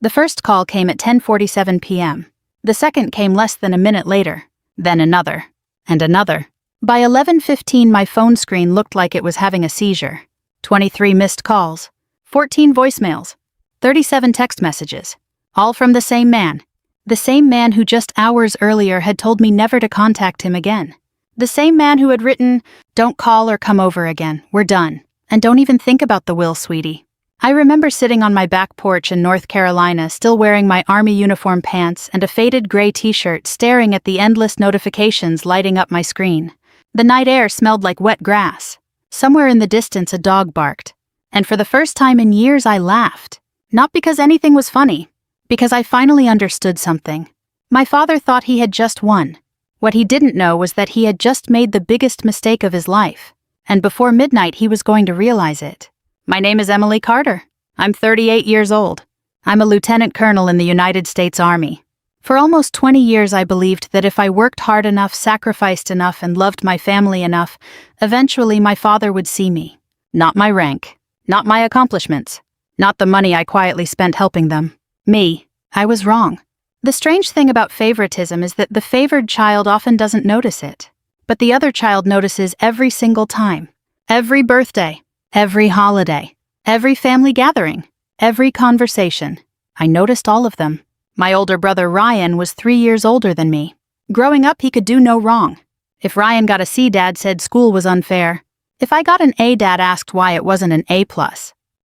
The first call came at 10:47 p.m. The second came less than a minute later. Then another. And another. By 11:15 my phone screen looked like it was having a seizure. 23 missed calls. 14 voicemails. 37 text messages. All from the same man. The same man who just hours earlier had told me never to contact him again. The same man who had written, "Don't call or come over again, we're done. And don't even think about the will, sweetie." I remember sitting on my back porch in North Carolina, still wearing my Army uniform pants and a faded gray t-shirt, staring at the endless notifications lighting up my screen. The night air smelled like wet grass. Somewhere in the distance a dog barked. And for the first time in years I laughed. Not because anything was funny. Because I finally understood something. My father thought he had just won. What he didn't know was that he had just made the biggest mistake of his life. And before midnight he was going to realize it. My name is Emily Carter. I'm 38 years old. I'm a lieutenant colonel in the United States Army. For almost 20 years I believed that if I worked hard enough, sacrificed enough, and loved my family enough, eventually my father would see me. Not my rank. Not my accomplishments. Not the money I quietly spent helping them. Me. I was wrong. The strange thing about favoritism is that the favored child often doesn't notice it. But the other child notices every single time. Every birthday. Every holiday. Every family gathering. Every conversation. I noticed all of them. My older brother Ryan was 3 years older than me. Growing up, he could do no wrong. If Ryan got a C, Dad said school was unfair. If I got an A, Dad asked why it wasn't an A+.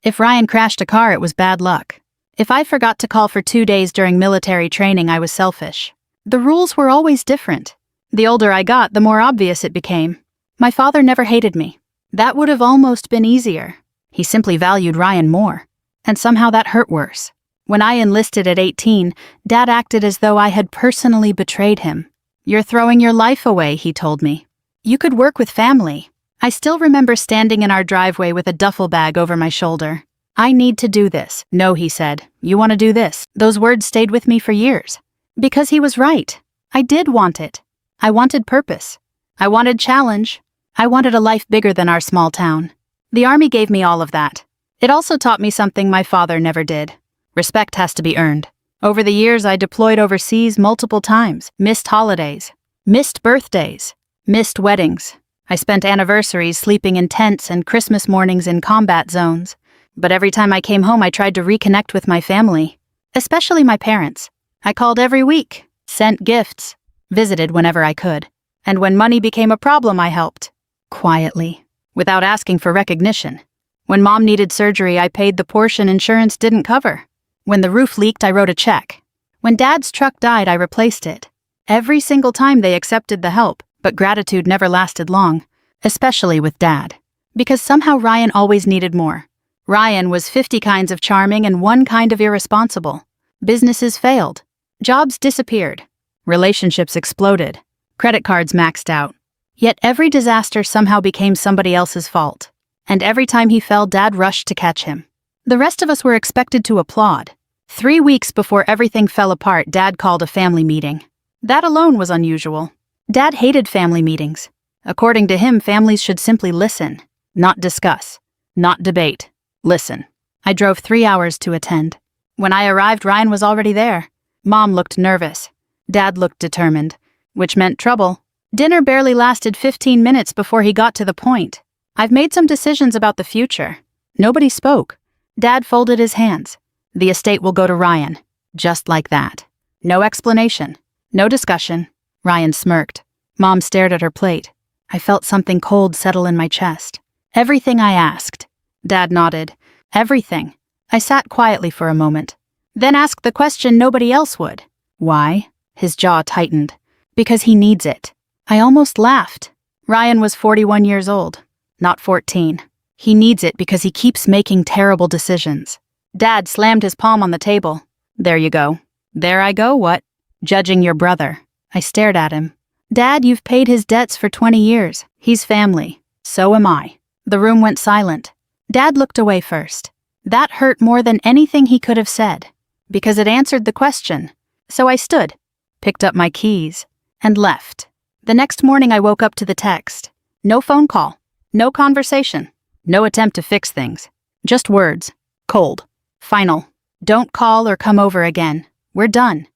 If Ryan crashed a car, it was bad luck. If I forgot to call for 2 days during military training, I was selfish. The rules were always different. The older I got, the more obvious it became. My father never hated me. That would have almost been easier. He simply valued Ryan more. And somehow that hurt worse. When I enlisted at 18, Dad acted as though I had personally betrayed him. "You're throwing your life away," he told me. "You could work with family." I still remember standing in our driveway with a duffel bag over my shoulder. "I need to do this." "No," he said. "You want to do this." Those words stayed with me for years. Because he was right. I did want it. I wanted purpose. I wanted challenge. I wanted a life bigger than our small town. The Army gave me all of that. It also taught me something my father never did. Respect has to be earned. Over the years, I deployed overseas multiple times, missed holidays, missed birthdays, missed weddings. I spent anniversaries sleeping in tents and Christmas mornings in combat zones. But every time I came home, I tried to reconnect with my family, especially my parents. I called every week, sent gifts, visited whenever I could. And when money became a problem, I helped. Quietly, without asking for recognition. When Mom needed surgery, I paid the portion insurance didn't cover. When the roof leaked, I wrote a check. When Dad's truck died, I replaced it. Every single time they accepted the help, but gratitude never lasted long, especially with Dad. Because somehow Ryan always needed more. Ryan was 50 kinds of charming and 1 kind of irresponsible. Businesses failed. Jobs disappeared. Relationships exploded. Credit cards maxed out. Yet every disaster somehow became somebody else's fault. And every time he fell, Dad rushed to catch him. The rest of us were expected to applaud. 3 weeks before everything fell apart, Dad called a family meeting. That alone was unusual. Dad hated family meetings. According to him, families should simply listen, not discuss, not debate. Listen. I drove 3 hours to attend. When I arrived, Ryan was already there. Mom looked nervous. Dad looked determined, which meant trouble. Dinner barely lasted 15 minutes before he got to the point. "I've made some decisions about the future." Nobody spoke. Dad folded his hands. "The estate will go to Ryan." Just like that. No explanation. No discussion. Ryan smirked. Mom stared at her plate. I felt something cold settle in my chest. "Everything I asked." Dad nodded. "Everything." I sat quietly for a moment. Then asked the question nobody else would. "Why?" His jaw tightened. "Because he needs it." I almost laughed. Ryan was 41 years old, not 14. He needs it because he keeps making terrible decisions. Dad slammed his palm on the table. "There you go." "There I go, what?" "Judging your brother." I stared at him. "Dad, you've paid his debts for 20 years. He's family. So am I." The room went silent. Dad looked away first. That hurt more than anything he could have said, because it answered the question. So I stood, picked up my keys, and left. The next morning I woke up to the text. No phone call. No conversation. No attempt to fix things. Just words. Cold. Final. Don't call or come over again. We're done.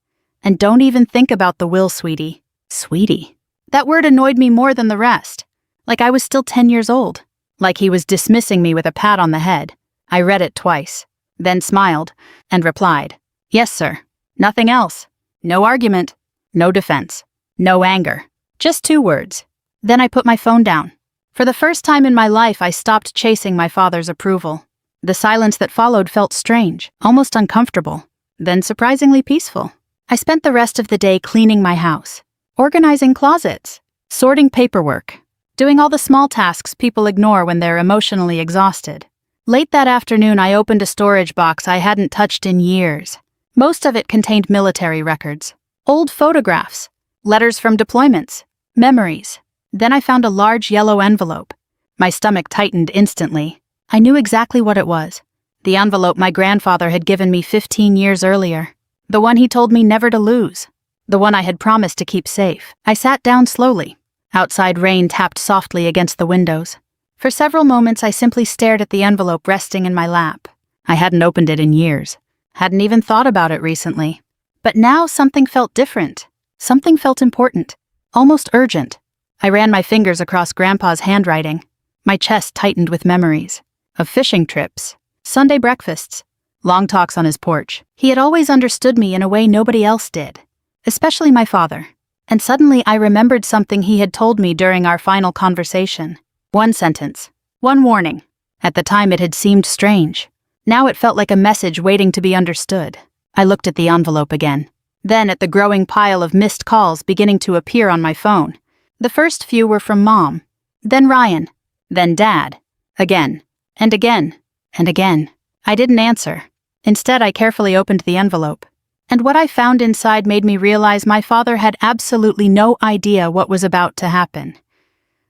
And don't even think about the will, sweetie. Sweetie. That word annoyed me more than the rest. Like I was still 10 years old. Like he was dismissing me with a pat on the head. I read it twice, then smiled, and replied, "Yes, sir. Nothing else. No argument. No defense. No anger. Just 2 words." Then I put my phone down. For the first time in my life, I stopped chasing my father's approval. The silence that followed felt strange, almost uncomfortable, then surprisingly peaceful. I spent the rest of the day cleaning my house, organizing closets, sorting paperwork, doing all the small tasks people ignore when they're emotionally exhausted. Late that afternoon, I opened a storage box I hadn't touched in years. Most of it contained military records, old photographs, letters from deployments, memories. Then I found a large yellow envelope. My stomach tightened instantly. I knew exactly what it was. The envelope my grandfather had given me 15 years earlier. The one he told me never to lose. The one I had promised to keep safe. I sat down slowly. Outside rain tapped softly against the windows. For several moments I simply stared at the envelope resting in my lap. I hadn't opened it in years. Hadn't even thought about it recently. But now something felt different. Something felt important. Almost urgent. I ran my fingers across Grandpa's handwriting. My chest tightened with memories. Of fishing trips, Sunday breakfasts, long talks on his porch. He had always understood me in a way nobody else did, especially my father. And suddenly I remembered something he had told me during our final conversation. One sentence, one warning. At the time it had seemed strange. Now it felt like a message waiting to be understood. I looked at the envelope again. Then at the growing pile of missed calls beginning to appear on my phone. The first few were from Mom, then Ryan, then Dad, again. And again, and again. I didn't answer. Instead, I carefully opened the envelope. And what I found inside made me realize my father had absolutely no idea what was about to happen.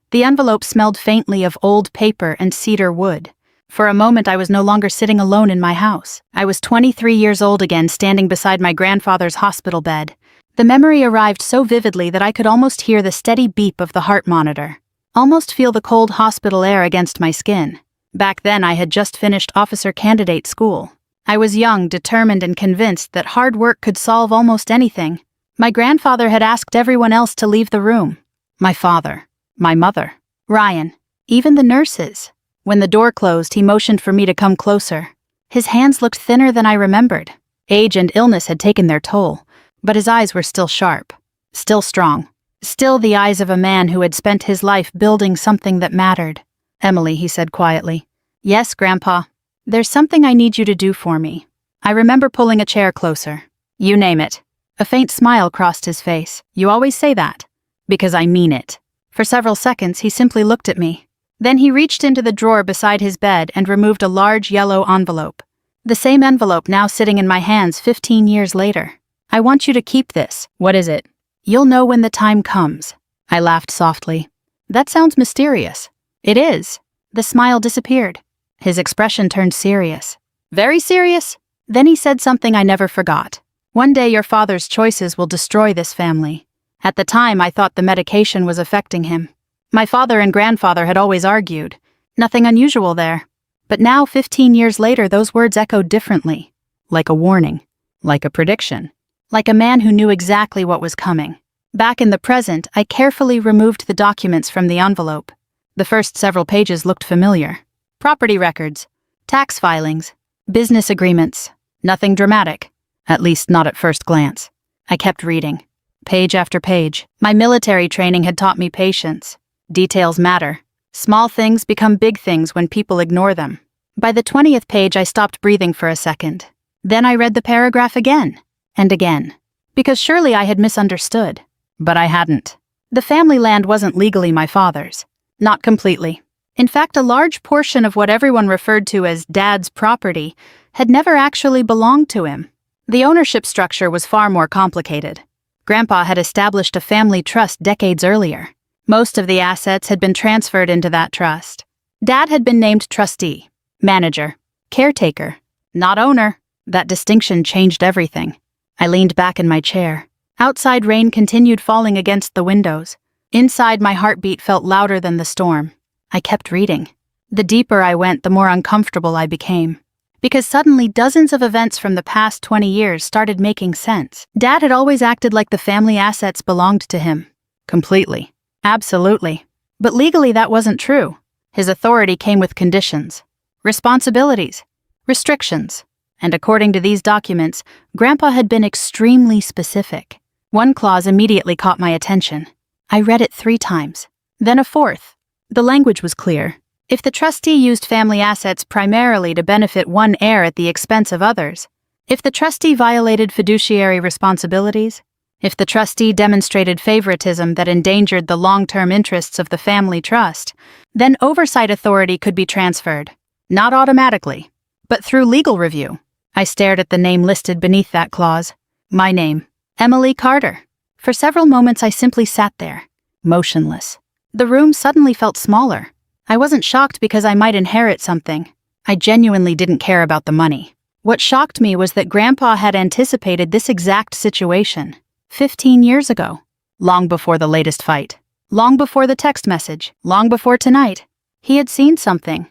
The envelope smelled faintly of old paper and cedar wood. For a moment, I was no longer sitting alone in my house. I was 23 years old again, standing beside my grandfather's hospital bed. The memory arrived so vividly that I could almost hear the steady beep of the heart monitor. Almost feel the cold hospital air against my skin. Back then, I had just finished officer candidate school. I was young, determined, and convinced that hard work could solve almost anything. My grandfather had asked everyone else to leave the room. My father, my mother, Ryan, even the nurses. When the door closed, he motioned for me to come closer. His hands looked thinner than I remembered. Age and illness had taken their toll, but his eyes were still sharp, still strong, still the eyes of a man who had spent his life building something that mattered. "Emily," he said quietly. "Yes, Grandpa. There's something I need you to do for me." I remember pulling a chair closer. "You name it." A faint smile crossed his face. "You always say that." "Because I mean it." For several seconds, he simply looked at me. Then he reached into the drawer beside his bed and removed a large yellow envelope. The same envelope now sitting in my hands 15 years later. "I want you to keep this." "What is it?" "You'll know when the time comes." I laughed softly. "That sounds mysterious." "It is." The smile disappeared. His expression turned serious. "Very serious?" Then he said something I never forgot. "One day your father's choices will destroy this family." At the time, I thought the medication was affecting him. My father and grandfather had always argued. Nothing unusual there. But now, 15 years later, those words echoed differently. Like a warning. Like a prediction. Like a man who knew exactly what was coming. Back in the present, I carefully removed the documents from the envelope. The first several pages looked familiar. Property records, tax filings, business agreements. Nothing dramatic. At least not at first glance. I kept reading. Page after page. My military training had taught me patience. Details matter. Small things become big things when people ignore them. By the 20th page, I stopped breathing for a second. Then I read the paragraph again. And again. Because surely I had misunderstood. But I hadn't. The family land wasn't legally my father's. Not completely. In fact, a large portion of what everyone referred to as Dad's property had never actually belonged to him. The ownership structure was far more complicated. Grandpa had established a family trust decades earlier. Most of the assets had been transferred into that trust. Dad had been named trustee, manager, caretaker, not owner. That distinction changed everything. I leaned back in my chair. Outside rain continued falling against the windows. Inside, my heartbeat felt louder than the storm. I kept reading. The deeper I went, the more uncomfortable I became. because suddenly dozens of events from the past 20 years started making sense. Dad had always acted like the family assets belonged to him. Completely. Absolutely. But legally that wasn't true. His authority came with conditions, responsibilities, restrictions. And according to these documents, Grandpa had been extremely specific. One clause immediately caught my attention. I read it 3 times, then a 4th. The language was clear. If the trustee used family assets primarily to benefit one heir at the expense of others, if the trustee violated fiduciary responsibilities, if the trustee demonstrated favoritism that endangered the long-term interests of the family trust, then oversight authority could be transferred, not automatically, but through legal review. I stared at the name listed beneath that clause. My name, Emily Carter. For several moments I simply sat there, motionless. The room suddenly felt smaller. I wasn't shocked because I might inherit something. I genuinely didn't care about the money. What shocked me was that Grandpa had anticipated this exact situation 15 years ago, long before the latest fight, long before the text message, long before tonight. He had seen something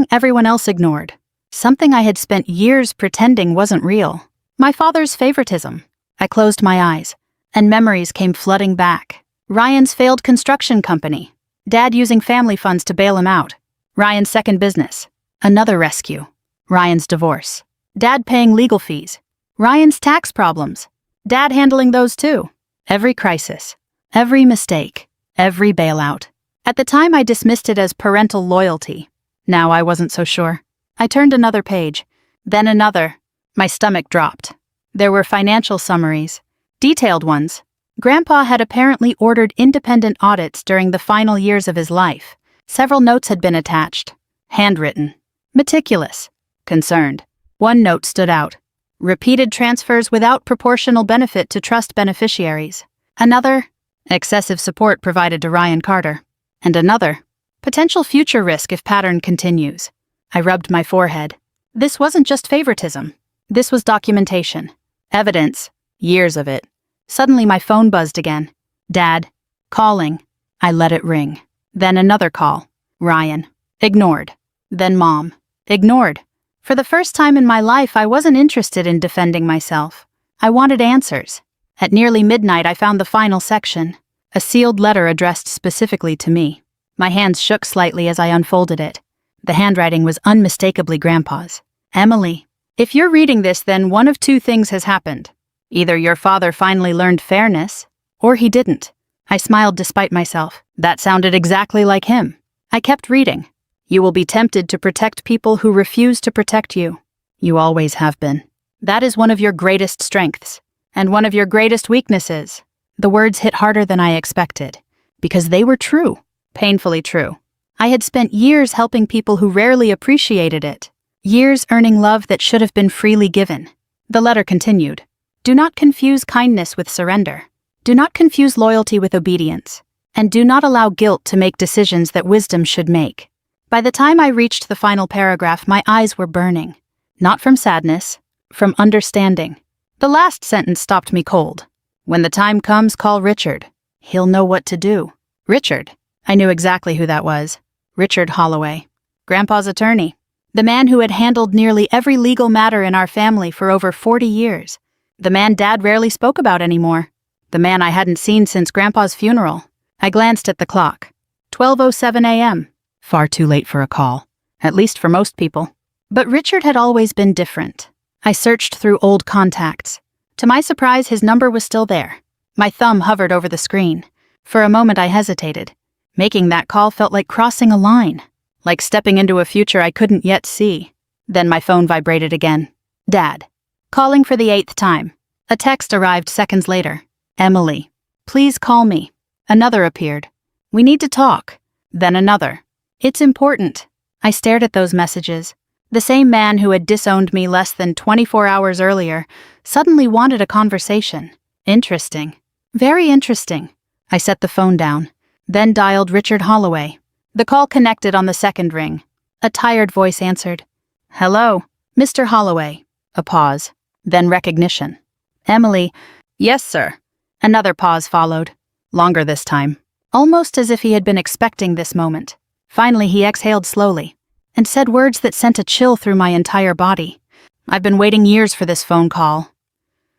everyone else ignored. Something I had spent years pretending wasn't real. My father's favoritism. I closed my eyes, and memories came flooding back. Ryan's failed construction company. Dad using family funds to bail him out. Ryan's second business. Another rescue. Ryan's divorce. Dad paying legal fees. Ryan's tax problems. Dad handling those too. Every crisis. Every mistake. Every bailout. At the time I dismissed it as parental loyalty. Now I wasn't so sure. I turned another page, then another. My stomach dropped. There were financial summaries, detailed ones. Grandpa had apparently ordered independent audits during the final years of his life. Several notes had been attached, handwritten, meticulous, concerned. One note stood out. Repeated transfers without proportional benefit to trust beneficiaries. Another, excessive support provided to Ryan Carter. And another, potential future risk if pattern continues. I rubbed my forehead. This wasn't just favoritism. This was documentation. Evidence. Years of it. Suddenly my phone buzzed again. Dad. Calling. I let it ring. Then another call. Ryan. Ignored. Then Mom. Ignored. For the first time in my life, I wasn't interested in defending myself. I wanted answers. At nearly midnight, I found the final section. A sealed letter addressed specifically to me. My hands shook slightly as I unfolded it. The handwriting was unmistakably Grandpa's. Emily, if you're reading this, then one of 2 things has happened. Either your father finally learned fairness, or he didn't. I smiled despite myself. That sounded exactly like him. I kept reading. You will be tempted to protect people who refuse to protect you. You always have been. That is one of your greatest strengths, and one of your greatest weaknesses. The words hit harder than I expected, because they were true, painfully true. I had spent years helping people who rarely appreciated it. Years earning love that should have been freely given. The letter continued. Do not confuse kindness with surrender. Do not confuse loyalty with obedience. And do not allow guilt to make decisions that wisdom should make. By the time I reached the final paragraph, my eyes were burning. Not from sadness, from understanding. The last sentence stopped me cold. When the time comes, call Richard. He'll know what to do. Richard. I knew exactly who that was. Richard Holloway. Grandpa's attorney. The man who had handled nearly every legal matter in our family for over 40 years. The man Dad rarely spoke about anymore. The man I hadn't seen since Grandpa's funeral. I glanced at the clock. 12:07 a.m. Far too late for a call. At least for most people. But Richard had always been different. I searched through old contacts. To my surprise, his number was still there. My thumb hovered over the screen. For a moment I hesitated. Making that call felt like crossing a line. Like stepping into a future I couldn't yet see. Then my phone vibrated again. Dad. Calling for the 8th time. A text arrived seconds later. Emily. Please call me. Another appeared. We need to talk. Then another. It's important. I stared at those messages. The same man who had disowned me less than 24 hours earlier suddenly wanted a conversation. Interesting. Very interesting. I set the phone down. Then dialed Richard Holloway. The call connected on the second ring. A tired voice answered. Hello, Mr. Holloway. A pause. Then recognition. Emily. Yes, sir. Another pause followed. Longer this time. Almost as if he had been expecting this moment. Finally, he exhaled slowly. and said words that sent a chill through my entire body. I've been waiting years for this phone call.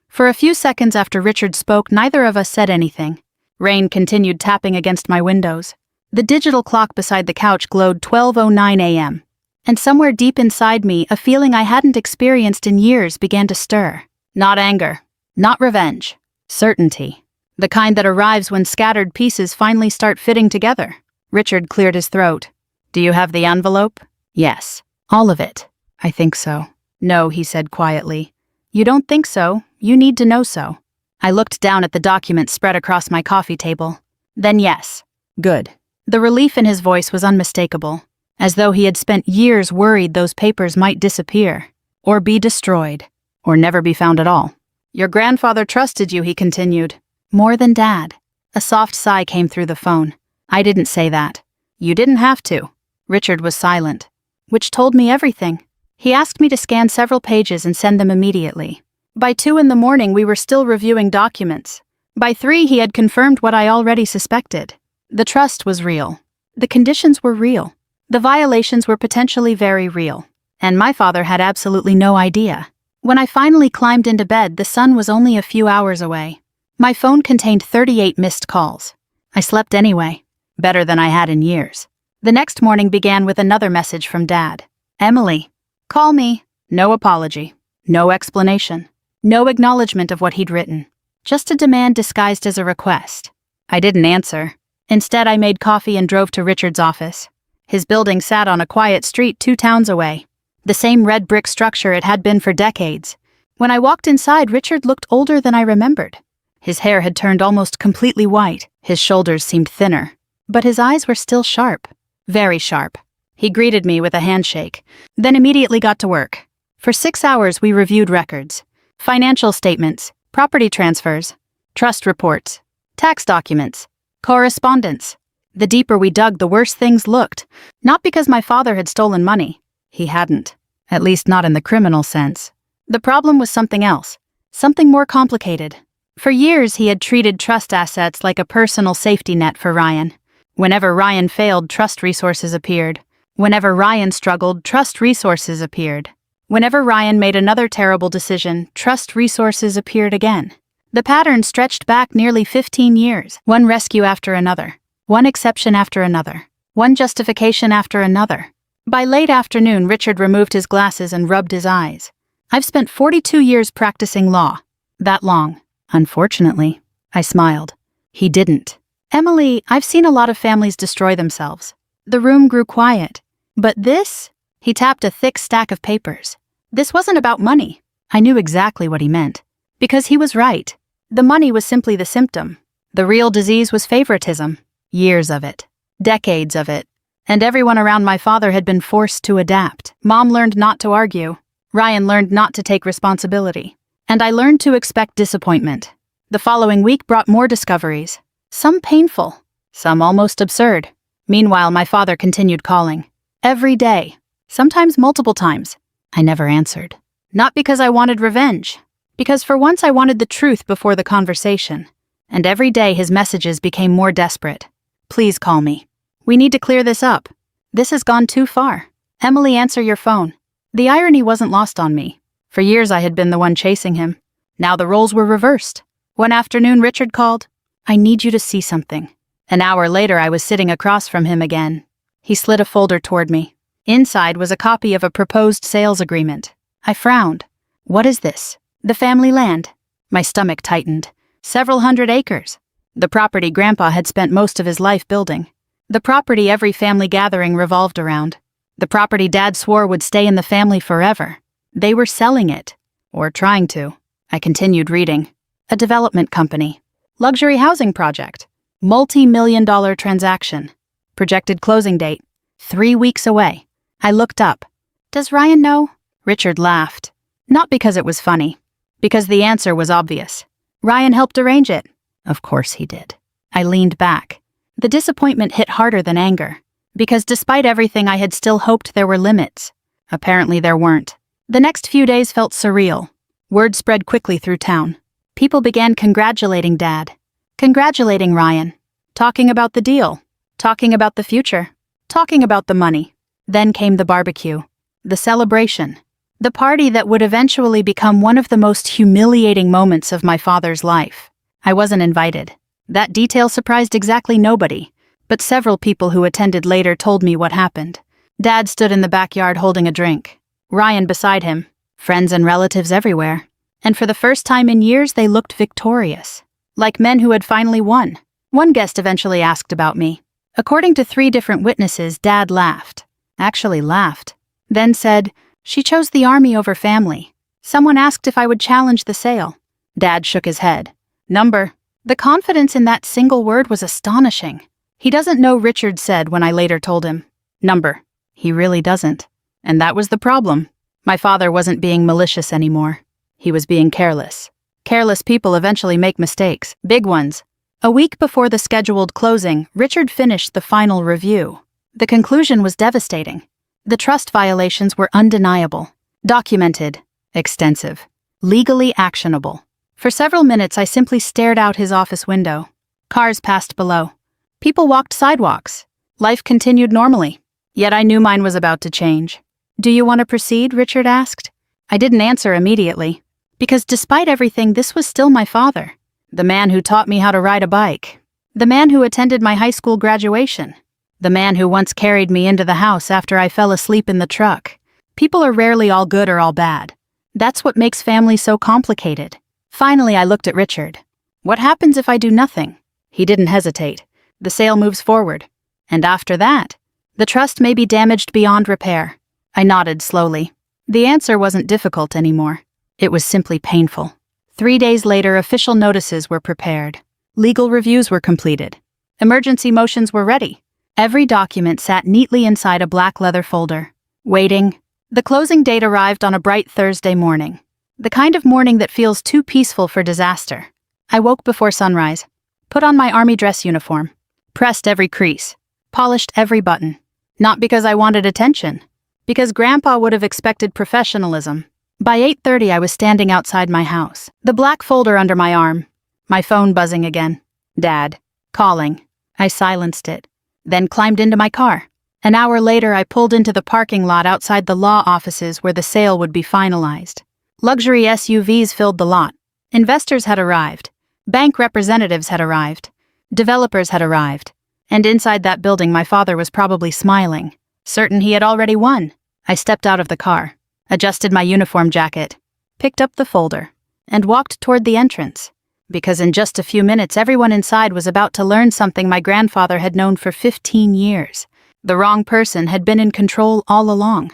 For a few seconds after Richard spoke, neither of us said anything. Rain continued tapping against my windows. The digital clock beside the couch glowed 12:09 a.m. And somewhere deep inside me, a feeling I hadn't experienced in years began to stir. Not anger. Not revenge. Certainty. The kind that arrives when scattered pieces finally start fitting together. Richard cleared his throat. Do you have the envelope? Yes. All of it. I think so. No, he said quietly. You don't think so. You need to know so. I looked down at the document spread across my coffee table. Then yes. Good. The relief in his voice was unmistakable, as though he had spent years worried those papers might disappear, or be destroyed, or never be found at all. Your grandfather trusted you, he continued. More than Dad. A soft sigh came through the phone. I didn't say that. You didn't have to. Richard was silent, which told me everything. He asked me to scan several pages and send them immediately. By 2 a.m, we were still reviewing documents. By 3, he had confirmed what I already suspected. The trust was real. The conditions were real. The violations were potentially very real. And my father had absolutely no idea. When I finally climbed into bed, the sun was only a few hours away. My phone contained 38 missed calls. I slept anyway, better than I had in years. The next morning began with another message from Dad. Emily, call me. No apology. No explanation. No acknowledgement of what he'd written. Just a demand disguised as a request. I didn't answer. Instead, I made coffee and drove to Richard's office. His building sat on a quiet street 2 towns away. The same red brick structure it had been for decades. When I walked inside, Richard looked older than I remembered. His hair had turned almost completely white. His shoulders seemed thinner. But his eyes were still sharp. Very sharp. He greeted me with a handshake, then immediately got to work. For 6 hours, we reviewed records, financial statements, property transfers, trust reports, tax documents, correspondence. The deeper we dug, the worse things looked. Not because my father had stolen money. He hadn't. At least not in the criminal sense. The problem was something else. Something more complicated. For years, he had treated trust assets like a personal safety net for Ryan. Whenever Ryan failed, trust resources appeared. Whenever Ryan struggled, trust resources appeared. Whenever Ryan made another terrible decision, trust resources appeared again. The pattern stretched back nearly 15 years, one rescue after another, one exception after another, one justification after another. By late afternoon, Richard removed his glasses and rubbed his eyes. I've spent 42 years practicing law. That long. Unfortunately. I smiled. He didn't. Emily, I've seen a lot of families destroy themselves. The room grew quiet. But this? He tapped a thick stack of papers. This wasn't about money. I knew exactly what he meant. Because he was right. The money was simply the symptom. The real disease was favoritism. Years of it. Decades of it. And everyone around my father had been forced to adapt. Mom learned not to argue. Ryan learned not to take responsibility. And I learned to expect disappointment. The following week brought more discoveries. Some painful. Some almost absurd. Meanwhile, my father continued calling. Every day. Sometimes multiple times. I never answered. Not because I wanted revenge. Because for once I wanted the truth before the conversation. And every day his messages became more desperate. Please call me. We need to clear this up. This has gone too far. Emily, answer your phone. The irony wasn't lost on me. For years I had been the one chasing him. Now the roles were reversed. One afternoon Richard called. I need you to see something. An hour later I was sitting across from him again. He slid a folder toward me. Inside was a copy of a proposed sales agreement. I frowned. What is this? The family land. My stomach tightened. Several hundred acres. The property Grandpa had spent most of his life building. The property every family gathering revolved around. The property Dad swore would stay in the family forever. They were selling it. Or trying to. I continued reading. A development company. Luxury housing project. Multi-million-dollar transaction. Projected closing date. 3 weeks away. I looked up. Does Ryan know? Richard laughed. Not because it was funny. Because the answer was obvious. Ryan helped arrange it. Of course he did. I leaned back. The disappointment hit harder than anger. Because despite everything, I had still hoped there were limits. Apparently there weren't. The next few days felt surreal. Word spread quickly through town. People began congratulating Dad. Congratulating Ryan. Talking about the deal. Talking about the future. Talking about the money. Then came the barbecue. The celebration. The party that would eventually become one of the most humiliating moments of my father's life. I wasn't invited. That detail surprised exactly nobody, but several people who attended later told me what happened. Dad stood in the backyard holding a drink. Ryan beside him. Friends and relatives everywhere. And for the first time in years, they looked victorious. Like men who had finally won. One guest eventually asked about me. According to 3 different witnesses, Dad laughed. Actually laughed. Then said, "She chose the army over family." Someone asked if I would challenge the sale. Dad shook his head. Number. The confidence in that single word was astonishing. He doesn't know, Richard said when I later told him. Number. He really doesn't. And that was the problem. My father wasn't being malicious anymore. He was being careless. Careless people eventually make mistakes, big ones. A week before the scheduled closing, Richard finished the final review. The conclusion was devastating. The trust violations were undeniable, documented, extensive, legally actionable. For several minutes, I simply stared out his office window. Cars passed below. People walked sidewalks. Life continued normally. Yet I knew mine was about to change. "Do you want to proceed?" Richard asked. I didn't answer immediately, because despite everything, this was still my father. The man who taught me how to ride a bike. The man who attended my high school graduation. The man who once carried me into the house after I fell asleep in the truck. People are rarely all good or all bad. That's what makes family so complicated. Finally, I looked at Richard. "What happens if I do nothing?" He didn't hesitate. "The sale moves forward. And after that, the trust may be damaged beyond repair." I nodded slowly. The answer wasn't difficult anymore. It was simply painful. 3 days later, official notices were prepared. Legal reviews were completed. Emergency motions were ready. Every document sat neatly inside a black leather folder. Waiting. The closing date arrived on a bright Thursday morning. The kind of morning that feels too peaceful for disaster. I woke before sunrise, put on my army dress uniform, pressed every crease, polished every button. Not because I wanted attention, because Grandpa would have expected professionalism. By 8:30, I was standing outside my house, the black folder under my arm, my phone buzzing again. Dad. Calling. I silenced it, then climbed into my car. An hour later, I pulled into the parking lot outside the law offices where the sale would be finalized. Luxury SUVs filled the lot. Investors had arrived. Bank representatives had arrived. Developers had arrived. And inside that building, my father was probably smiling, certain he had already won. I stepped out of the car, adjusted my uniform jacket, picked up the folder, and walked toward the entrance. Because in just a few minutes, everyone inside was about to learn something my grandfather had known for 15 years. The wrong person had been in control all along.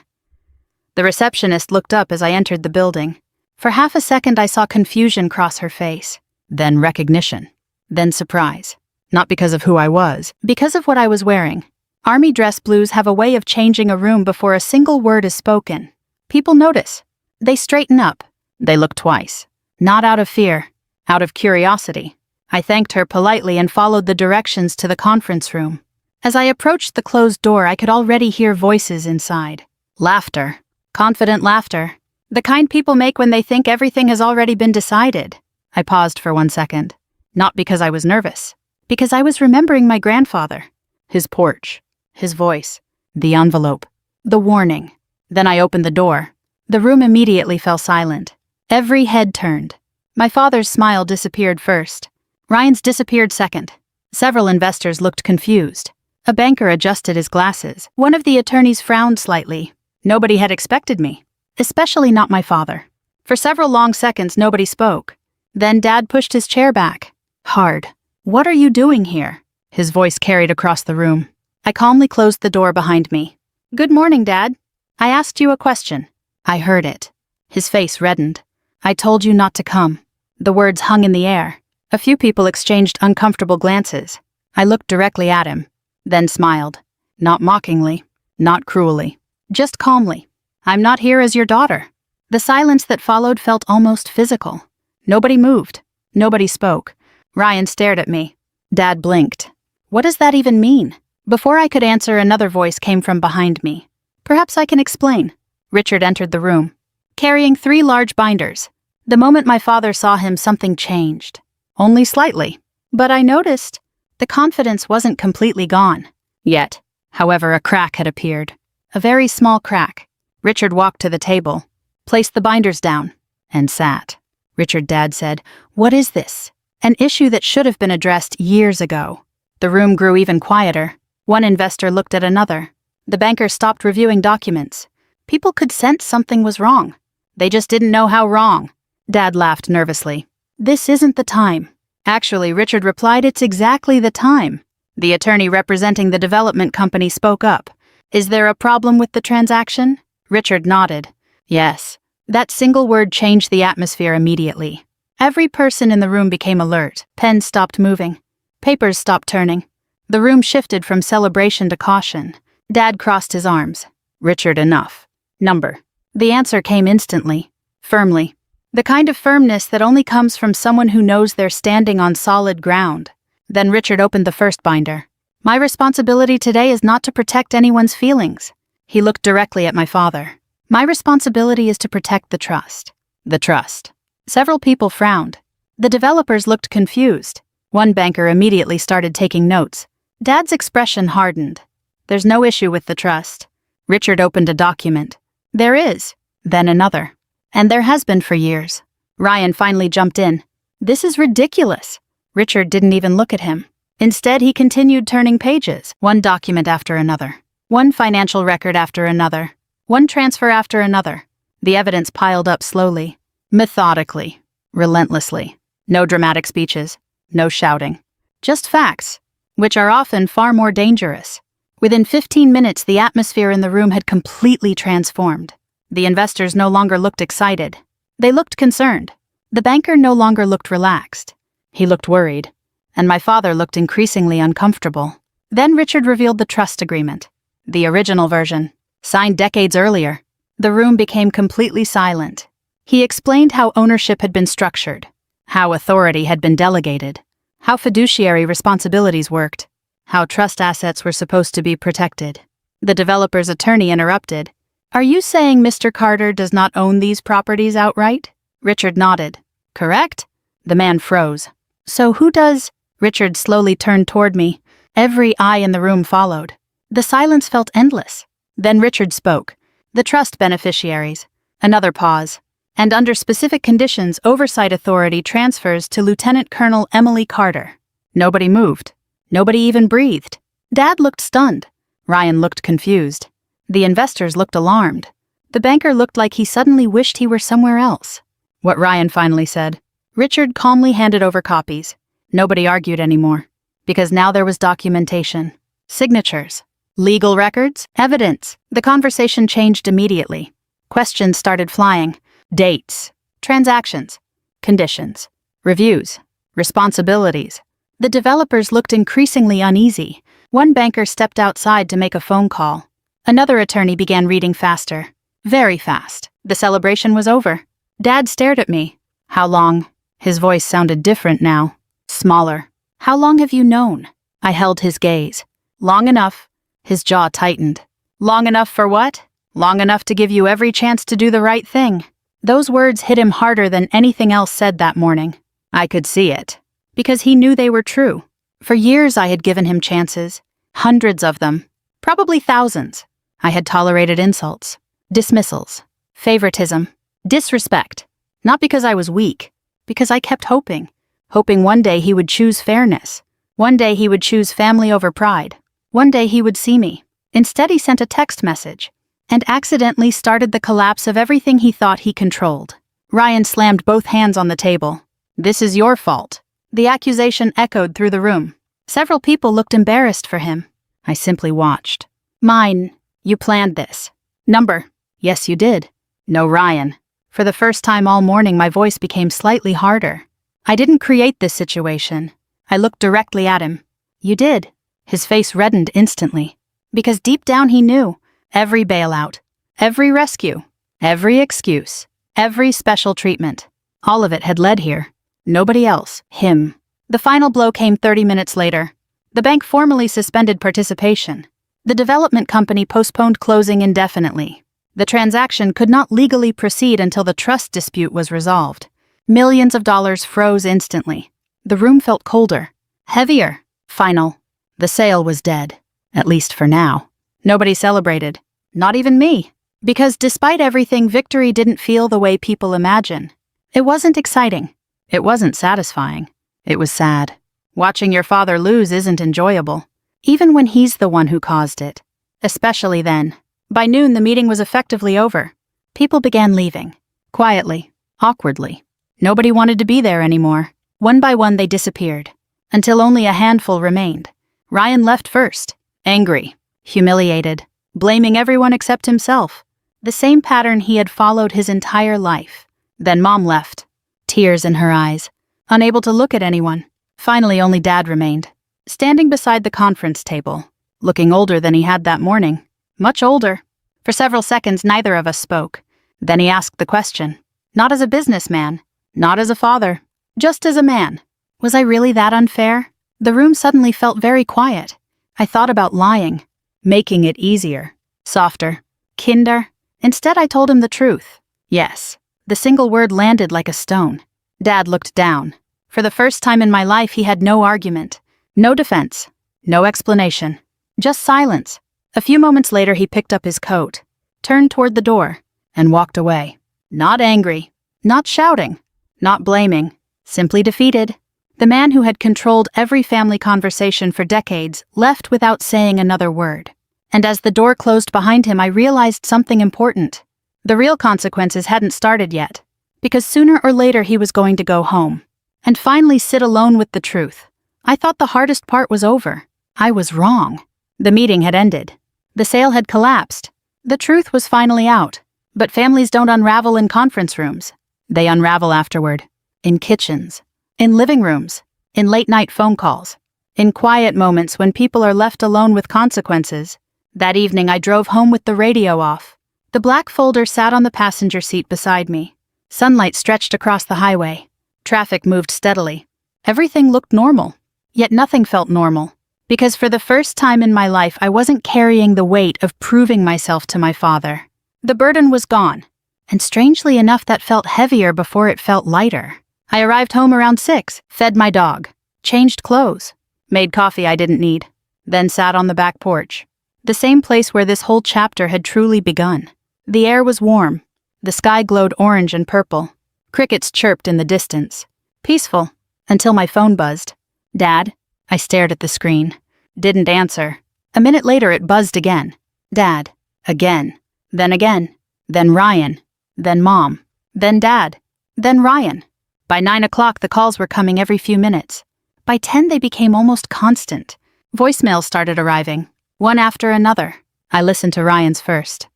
The receptionist looked up as I entered the building. For half a second, I saw confusion cross her face, then recognition, then surprise. Not because of who I was, because of what I was wearing. Army dress blues have a way of changing a room before a single word is spoken. People notice. They straighten up. They look twice. Not out of fear, out of curiosity. I thanked her politely and followed the directions to the conference room. As I approached the closed door, I could already hear voices inside. Laughter. Confident laughter. The kind people make when they think everything has already been decided. I paused for 1 second. Not because I was nervous. Because I was remembering my grandfather. His porch. His voice. The envelope. The warning. Then I opened the door. The room immediately fell silent. Every head turned. My father's smile disappeared first. Ryan's disappeared second. Several investors looked confused. A banker adjusted his glasses. One of the attorneys frowned slightly. Nobody had expected me. Especially not my father. For several long seconds, nobody spoke. Then Dad pushed his chair back. Hard. "What are you doing here?" His voice carried across the room. I calmly closed the door behind me. "Good morning, Dad. I asked you a question." I heard it. His face reddened. "I told you not to come." The words hung in the air. A few people exchanged uncomfortable glances. I looked directly at him, then smiled. Not mockingly, not cruelly, just calmly. "I'm not here as your daughter." The silence that followed felt almost physical. Nobody moved. Nobody spoke. Ryan stared at me. Dad blinked. "What does that even mean?" Before I could answer, another voice came from behind me. "Perhaps I can explain." Richard entered the room, carrying 3 large binders. The moment my father saw him, something changed. Only slightly. But I noticed the confidence wasn't completely gone. Yet, however, a crack had appeared. A very small crack. Richard walked to the table, placed the binders down, and sat. Richard, Dad said, "What is this?" An issue that should have been addressed years ago. The room grew even quieter. One investor looked at another. The banker stopped reviewing documents. People could sense something was wrong. They just didn't know how wrong. Dad laughed nervously. "This isn't the time." Actually, Richard replied, "It's exactly the time." The attorney representing the development company spoke up. "Is there a problem with the transaction?" Richard nodded. "Yes." That single word changed the atmosphere immediately. Every person in the room became alert. Pens stopped moving. Papers stopped turning. The room shifted from celebration to caution. Dad crossed his arms. "Richard, enough." "Number." The answer came instantly, firmly. The kind of firmness that only comes from someone who knows they're standing on solid ground. Then Richard opened the first binder. "My responsibility today is not to protect anyone's feelings." He looked directly at my father. "My responsibility is to protect the trust." The trust. Several people frowned. The developers looked confused. One banker immediately started taking notes. Dad's expression hardened. "There's no issue with the trust." Richard opened a document. "There is." Then another. "And there has been for years." Ryan finally jumped in. "This is ridiculous." Richard didn't even look at him. Instead, he continued turning pages, one document after another, one financial record after another, one transfer after another. The evidence piled up slowly, methodically, relentlessly. No dramatic speeches, no shouting. Just facts, which are often far more dangerous. Within 15 minutes, the atmosphere in the room had completely transformed. The investors no longer looked excited. They looked concerned. The banker no longer looked relaxed. He looked worried. And my father looked increasingly uncomfortable. Then Richard revealed the trust agreement. The original version, signed decades earlier. The room became completely silent. He explained how ownership had been structured, how authority had been delegated, how fiduciary responsibilities worked, how trust assets were supposed to be protected. The developer's attorney interrupted. "Are you saying Mr. Carter does not own these properties outright?" Richard nodded. "Correct?" The man froze. "So who does?" Richard slowly turned toward me. Every eye in the room followed. The silence felt endless. Then Richard spoke. "The trust beneficiaries." Another pause. "And under specific conditions, oversight authority transfers to Lieutenant Colonel Emily Carter." Nobody moved. Nobody even breathed. Dad looked stunned. Ryan looked confused. The investors looked alarmed. The banker looked like he suddenly wished he were somewhere else. What Ryan finally said. Richard calmly handed over copies. Nobody argued anymore, because now there was documentation, signatures, legal records, evidence. The conversation changed immediately. Questions started flying. Dates, transactions, conditions, reviews, responsibilities. The developers looked increasingly uneasy. One banker stepped outside to make a phone call. Another attorney began reading faster. Very fast. The celebration was over. Dad stared at me. "How long?" His voice sounded different now. Smaller. "How long have you known?" I held his gaze. "Long enough." His jaw tightened. "Long enough for what?" "Long enough to give you every chance to do the right thing." Those words hit him harder than anything else said that morning. I could see it. Because he knew they were true. For years I had given him chances. Hundreds of them. Probably thousands. I had tolerated insults, dismissals, favoritism, disrespect. Not because I was weak. Because I kept hoping. Hoping one day he would choose fairness. One day he would choose family over pride. One day he would see me. Instead, he sent a text message and accidentally started the collapse of everything he thought he controlled. Ryan slammed both hands on the table. "This is your fault." The accusation echoed through the room. Several people looked embarrassed for him. I simply watched. "Mine. You planned this." "Number." "Yes, you did." "No, Ryan." For the first time all morning, my voice became slightly harder. "I didn't create this situation." I looked directly at him. "You did." His face reddened instantly. Because deep down he knew. Every bailout, every rescue, every excuse, every special treatment. All of it had led here. Nobody else. Him. The final blow came 30 minutes later. The bank formally suspended participation. The development company postponed closing indefinitely. The transaction could not legally proceed until the trust dispute was resolved. Millions of dollars froze instantly. The room felt colder, heavier. Final. The sale was dead. At least for now. Nobody celebrated. Not even me. Because despite everything, victory didn't feel the way people imagine. It wasn't exciting. It wasn't satisfying. It was sad. Watching your father lose isn't enjoyable, even when he's the one who caused it. Especially then. By noon, the meeting was effectively over. People began leaving. Quietly. Awkwardly. Nobody wanted to be there anymore. One by one, they disappeared. Until only a handful remained. Ryan left first. Angry. Humiliated. Blaming everyone except himself. The same pattern he had followed his entire life. Then Mom left. Tears in her eyes. Unable to look at anyone. Finally, only Dad remained. Standing beside the conference table. Looking older than he had that morning. Much older. For several seconds, neither of us spoke. Then he asked the question. Not as a businessman. Not as a father. Just as a man. Was I really that unfair? The room suddenly felt very quiet. I thought about lying. Making it easier. Softer. Kinder. Instead, I told him the truth. Yes. The single word landed like a stone. Dad looked down. For the first time in my life, he had no argument. No defense. No explanation. Just silence. A few moments later, he picked up his coat, turned toward the door, and walked away. Not angry. Not shouting. Not blaming. Simply defeated. The man who had controlled every family conversation for decades left without saying another word. And as the door closed behind him, I realized something important. The real consequences hadn't started yet, because sooner or later he was going to go home and finally sit alone with the truth. I thought the hardest part was over. I was wrong. The meeting had ended. The sale had collapsed. The truth was finally out. But families don't unravel in conference rooms. They unravel afterward. In kitchens. In living rooms. In late-night phone calls. In quiet moments when people are left alone with consequences. That evening I drove home with the radio off. The black folder sat on the passenger seat beside me. Sunlight stretched across the highway. Traffic moved steadily. Everything looked normal. Yet nothing felt normal. Because for the first time in my life, I wasn't carrying the weight of proving myself to my father. The burden was gone. And strangely enough, that felt heavier before it felt lighter. I arrived home around 6, fed my dog, changed clothes, made coffee I didn't need, then sat on the back porch. The same place where this whole chapter had truly begun. The air was warm. The sky glowed orange and purple. Crickets chirped in the distance. Peaceful, until my phone buzzed. Dad? I stared at the screen. Didn't answer. A minute later it buzzed again. Dad. Again. Then again. Then Ryan. Then Mom. Then Dad. Then Ryan. By 9 o'clock the calls were coming every few minutes. By 10 they became almost constant. Voicemails started arriving. One after another. I listened to Ryan's first.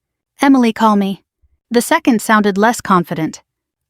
Emily, call me. The second sounded less confident.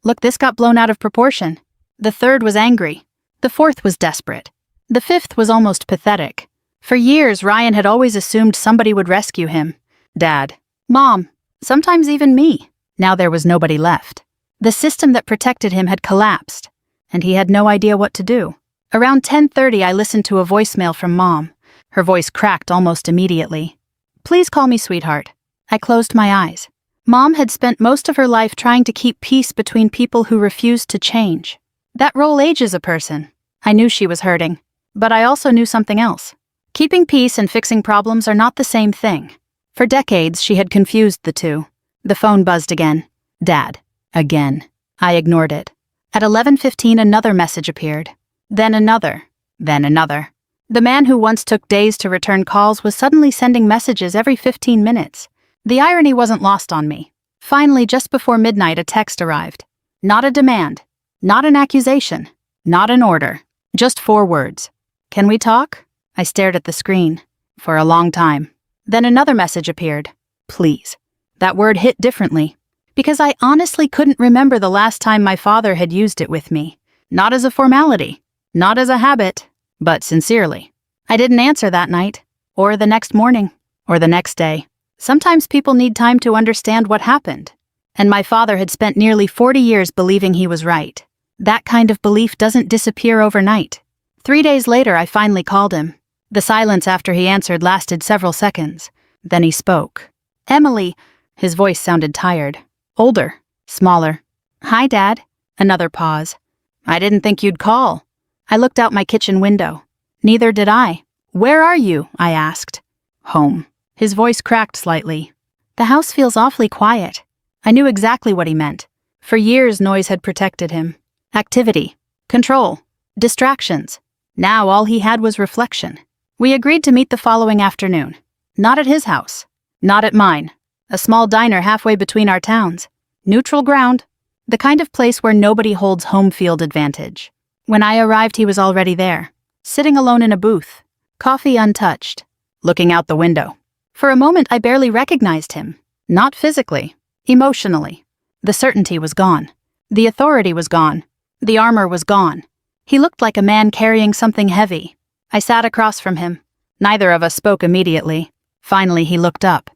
Look, this got blown out of proportion. The third was angry. The fourth was desperate. The fifth was almost pathetic. For years, Ryan had always assumed somebody would rescue him. Dad. Mom. Sometimes even me. Now there was nobody left. The system that protected him had collapsed, and he had no idea what to do. Around 10:30, I listened to a voicemail from Mom. Her voice cracked almost immediately. Please call me sweetheart. I closed my eyes. Mom had spent most of her life trying to keep peace between people who refused to change. That role ages a person. I knew she was hurting, but I also knew something else. Keeping peace and fixing problems are not the same thing. For decades, she had confused the two. The phone buzzed again. Dad. Again. I ignored it. At 11:15, another message appeared. Then another. Then another. The man who once took days to return calls was suddenly sending messages every 15 minutes. The irony wasn't lost on me. Finally, just before midnight, a text arrived. Not a demand. Not an accusation. Not an order. Just 4 words. Can we talk? I stared at the screen. For a long time. Then another message appeared. Please. That word hit differently. Because I honestly couldn't remember the last time my father had used it with me. Not as a formality. Not as a habit. But sincerely. I didn't answer that night. Or the next morning. Or the next day. Sometimes people need time to understand what happened. And my father had spent nearly 40 years believing he was right. That kind of belief doesn't disappear overnight. 3 days later, I finally called him. The silence after he answered lasted several seconds. Then he spoke. Emily. His voice sounded tired. Older. Smaller. Hi, Dad. Another pause. I didn't think you'd call. I looked out my kitchen window. Neither did I. Where are you? I asked. Home. His voice cracked slightly. The house feels awfully quiet. I knew exactly what he meant. For years, noise had protected him. Activity, control, distractions. Now all he had was reflection. We agreed to meet the following afternoon. Not at his house. Not at mine. A small diner halfway between our towns. Neutral ground. The kind of place where nobody holds home field advantage. When I arrived, he was already there. Sitting alone in a booth. Coffee untouched. Looking out the window. For a moment, I barely recognized him. Not physically. Emotionally. The certainty was gone. The authority was gone. The armor was gone. He looked like a man carrying something heavy. I sat across from him. Neither of us spoke immediately. Finally, he looked up.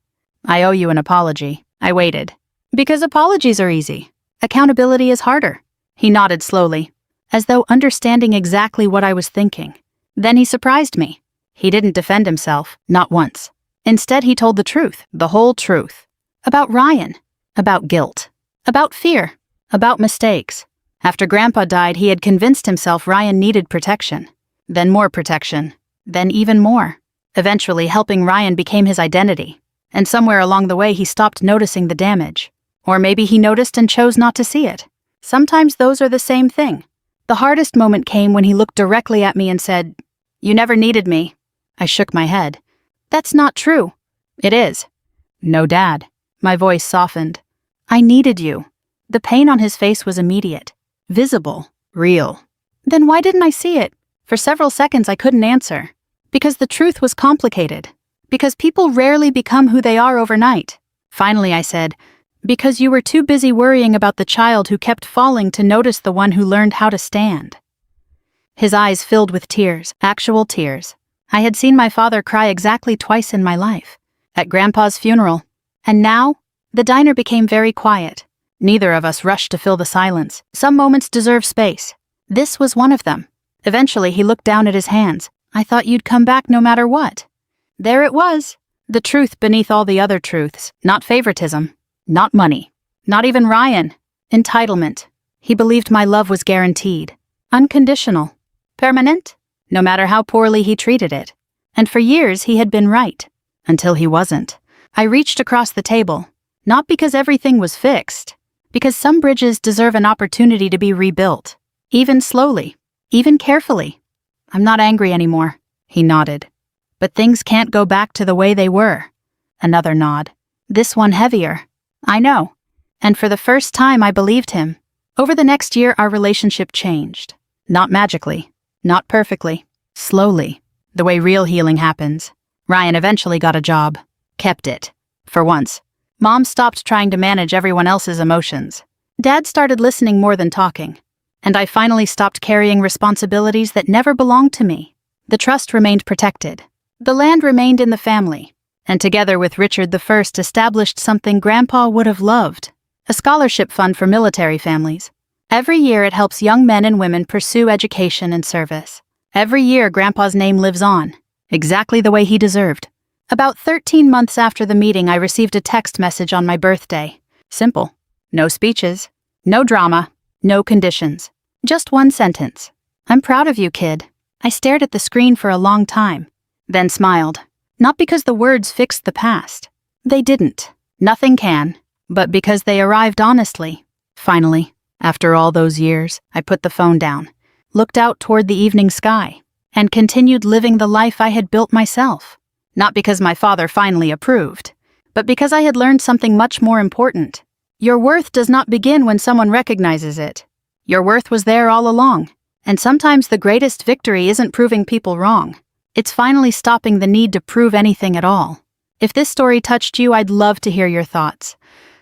I owe you an apology. I waited. Because apologies are easy. Accountability is harder. He nodded slowly, as though understanding exactly what I was thinking. Then he surprised me. He didn't defend himself, not once. Instead, he told the truth, the whole truth. About Ryan. About guilt. About fear. About mistakes. After Grandpa died, he had convinced himself Ryan needed protection. Then more protection. Then even more. Eventually, helping Ryan became his identity. And somewhere along the way, he stopped noticing the damage. Or maybe he noticed and chose not to see it. Sometimes those are the same thing. The hardest moment came when he looked directly at me and said, "You never needed me." I shook my head. "That's not true." "It is." "No, Dad." My voice softened. "I needed you." The pain on his face was immediate. Visible. Real. Then why didn't I see it? For several seconds I couldn't answer. Because the truth was complicated. Because people rarely become who they are overnight. Finally I said, "Because you were too busy worrying about the child who kept falling to notice the one who learned how to stand." His eyes filled with tears, actual tears. I had seen my father cry exactly twice in my life. At Grandpa's funeral. And now, the diner became very quiet. Neither of us rushed to fill the silence. Some moments deserve space. This was one of them. Eventually, he looked down at his hands. "I thought you'd come back no matter what." There it was. The truth beneath all the other truths. Not favoritism. Not money. Not even Ryan. Entitlement. He believed my love was guaranteed. Unconditional. Permanent. No matter how poorly he treated it. And for years, he had been right. Until he wasn't. I reached across the table. Not because everything was fixed. Because some bridges deserve an opportunity to be rebuilt. Even slowly. Even carefully. "I'm not angry anymore," he nodded. "But things can't go back to the way they were." Another nod. This one heavier. "I know." And for the first time I believed him. Over the next year our relationship changed. Not magically. Not perfectly. Slowly. The way real healing happens. Ryan eventually got a job. Kept it. For once. Mom stopped trying to manage everyone else's emotions. Dad started listening more than talking. And I finally stopped carrying responsibilities that never belonged to me. The trust remained protected. The land remained in the family. And together with Richard I established something Grandpa would have loved. A scholarship fund for military families. Every year it helps young men and women pursue education and service. Every year Grandpa's name lives on. Exactly the way he deserved. About 13 months after the meeting, I received a text message on my birthday. Simple. No speeches. No drama. No conditions. Just one sentence. "I'm proud of you, kid." I stared at the screen for a long time. Then smiled. Not because the words fixed the past. They didn't. Nothing can. But because they arrived honestly. Finally, after all those years, I put the phone down, looked out toward the evening sky, and continued living the life I had built myself. Not because my father finally approved, but because I had learned something much more important. Your worth does not begin when someone recognizes it. Your worth was there all along. And sometimes the greatest victory isn't proving people wrong. It's finally stopping the need to prove anything at all. If this story touched you, I'd love to hear your thoughts.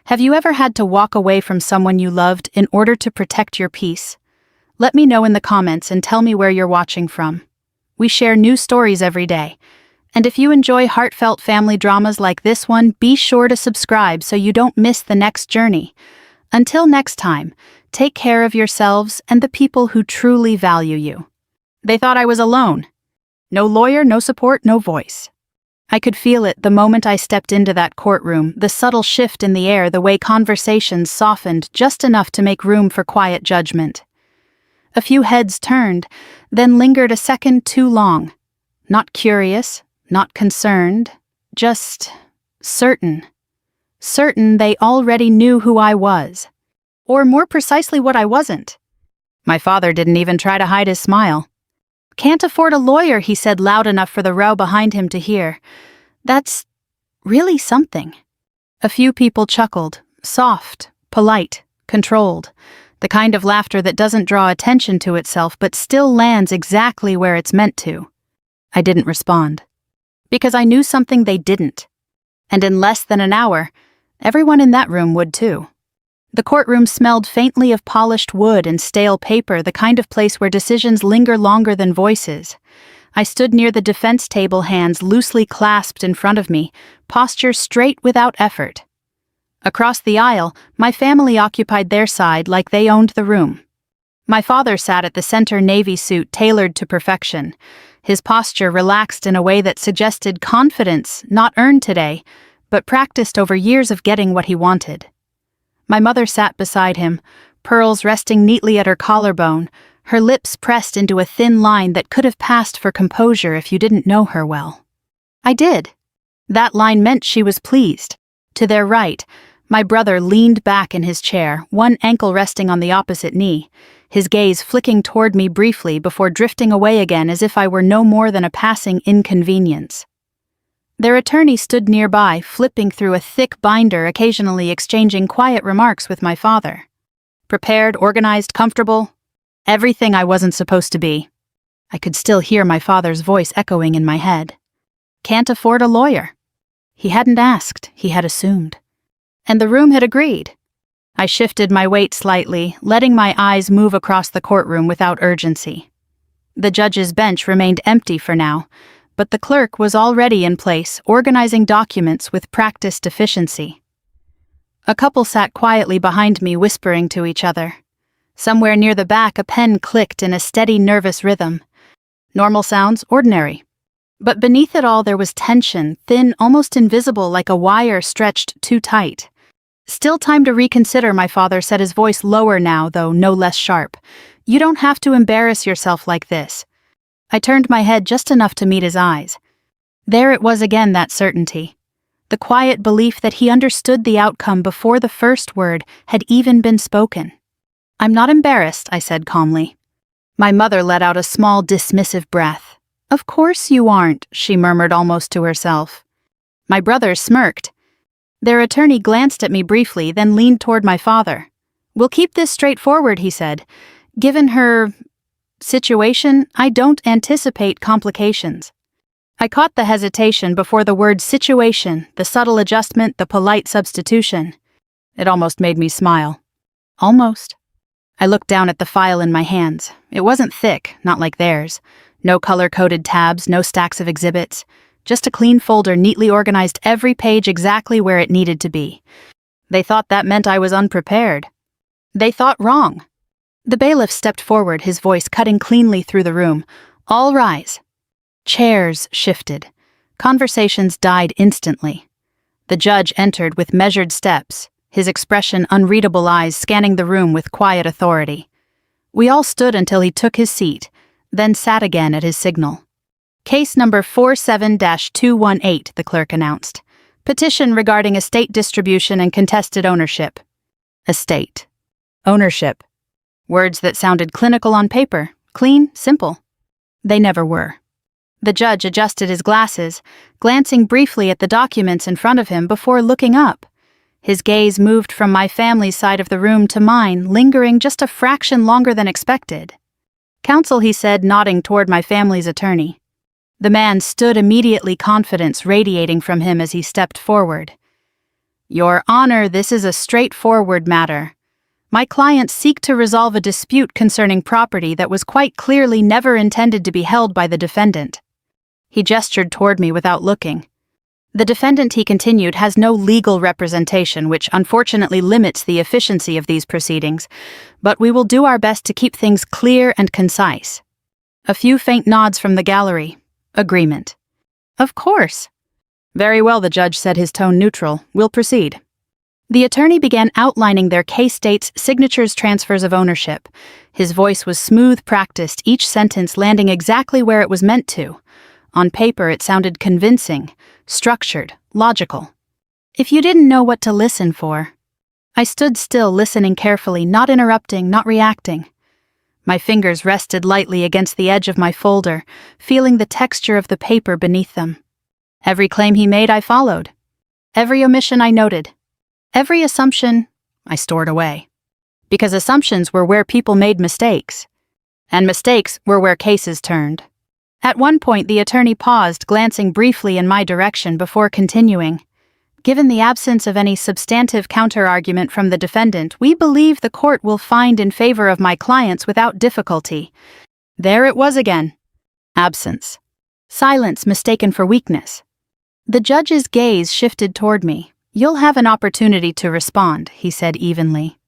Have you ever had to walk away from someone you loved in order to protect your peace? Let me know in the comments and tell me where you're watching from. We share new stories every day. And if you enjoy heartfelt family dramas like this one, be sure to subscribe so you don't miss the next journey. Until next time, take care of yourselves and the people who truly value you. They thought I was alone. No lawyer, no support, no voice. I could feel it the moment I stepped into that courtroom, the subtle shift in the air, the way conversations softened just enough to make room for quiet judgment. A few heads turned, then lingered a second too long. Not curious, not concerned, just certain. certain they already knew who I was. Or more precisely what I wasn't. My father didn't even try to hide his smile. "Can't afford a lawyer," he said loud enough for the row behind him to hear. "That's really something." A few people chuckled, soft, polite, controlled, the kind of laughter that doesn't draw attention to itself but still lands exactly where it's meant to. I didn't respond. Because I knew something they didn't. And in less than an hour, everyone in that room would too. The courtroom smelled faintly of polished wood and stale paper, the kind of place where decisions linger longer than voices. I stood near the defense table, hands loosely clasped in front of me, posture straight without effort. Across the aisle, my family occupied their side like they owned the room. My father sat at the center navy suit tailored to perfection, his posture relaxed in a way that suggested confidence not earned today, but practiced over years of getting what he wanted. My mother sat beside him, pearls resting neatly at her collarbone, her lips pressed into a thin line that could have passed for composure if you didn't know her well. I did. That line meant she was pleased. To their right, my brother leaned back in his chair, one ankle resting on the opposite knee, his gaze flicking toward me briefly before drifting away again as if I were no more than a passing inconvenience. Their attorney stood nearby, flipping through a thick binder, occasionally exchanging quiet remarks with my father. Prepared, organized, comfortable. Everything I wasn't supposed to be. I could still hear my father's voice echoing in my head. Can't afford a lawyer. He hadn't asked, he had assumed. And the room had agreed. I shifted my weight slightly, letting my eyes move across the courtroom without urgency. The judge's bench remained empty for now, but the clerk was already in place, organizing documents with practiced efficiency. A couple sat quietly behind me, whispering to each other. Somewhere near the back, a pen clicked in a steady, nervous rhythm. Normal sounds, ordinary. But beneath it all there was tension, thin, almost invisible, like a wire stretched too tight. "Still time to reconsider," my father said, his voice lower now, though no less sharp. "You don't have to embarrass yourself like this." I turned my head just enough to meet his eyes. There it was again, that certainty. The quiet belief that he understood the outcome before the first word had even been spoken. "I'm not embarrassed," I said calmly. My mother let out a small, dismissive breath. "Of course you aren't," she murmured almost to herself. My brother smirked. Their attorney glanced at me briefly, then leaned toward my father. "We'll keep this straightforward," he said. "Given her situation, I don't anticipate complications." I caught the hesitation before the word situation, the subtle adjustment, the polite substitution. It almost made me smile. Almost. I looked down at the file in my hands. It wasn't thick, not like theirs. No color-coded tabs, no stacks of exhibits. Just a clean folder neatly organized, every page exactly where it needed to be. They thought that meant I was unprepared. They thought wrong. The bailiff stepped forward, his voice cutting cleanly through the room. "All rise." Chairs shifted. Conversations died instantly. The judge entered with measured steps, his expression unreadable eyes scanning the room with quiet authority. We all stood until he took his seat, then sat again at his signal. "Case number 47-218, the clerk announced. Petition regarding estate distribution and contested ownership." Estate. Ownership. Words that sounded clinical on paper, clean, simple. They never were. The judge adjusted his glasses, glancing briefly at the documents in front of him before looking up. His gaze moved from my family's side of the room to mine, lingering just a fraction longer than expected. "Counsel," he said, nodding toward my family's attorney. The man stood immediately, confidence radiating from him as he stepped forward. "Your Honor, this is a straightforward matter. My clients seek to resolve a dispute concerning property that was quite clearly never intended to be held by the defendant." He gestured toward me without looking. "The defendant," he continued, "has no legal representation, which unfortunately limits the efficiency of these proceedings, but we will do our best to keep things clear and concise." A few faint nods from the gallery. Agreement. "Of course." "Very well," the judge said, his tone neutral. "We'll proceed." The attorney began outlining their case dates, signatures, transfers of ownership. His voice was smooth, practiced, each sentence landing exactly where it was meant to. On paper, it sounded convincing, structured, logical. If you didn't know what to listen for. I stood still, listening carefully, not interrupting, not reacting. My fingers rested lightly against the edge of my folder, feeling the texture of the paper beneath them. Every claim he made I followed. Every omission I noted. Every assumption I stored away. Because assumptions were where people made mistakes. And mistakes were where cases turned. At one point, the attorney paused, glancing briefly in my direction before continuing. Given the absence of any substantive counter-argument from the defendant, we believe the court will find in favor of my clients without difficulty. There it was again. Absence. Silence mistaken for weakness. The judge's gaze shifted toward me. You'll have an opportunity to respond, he said evenly.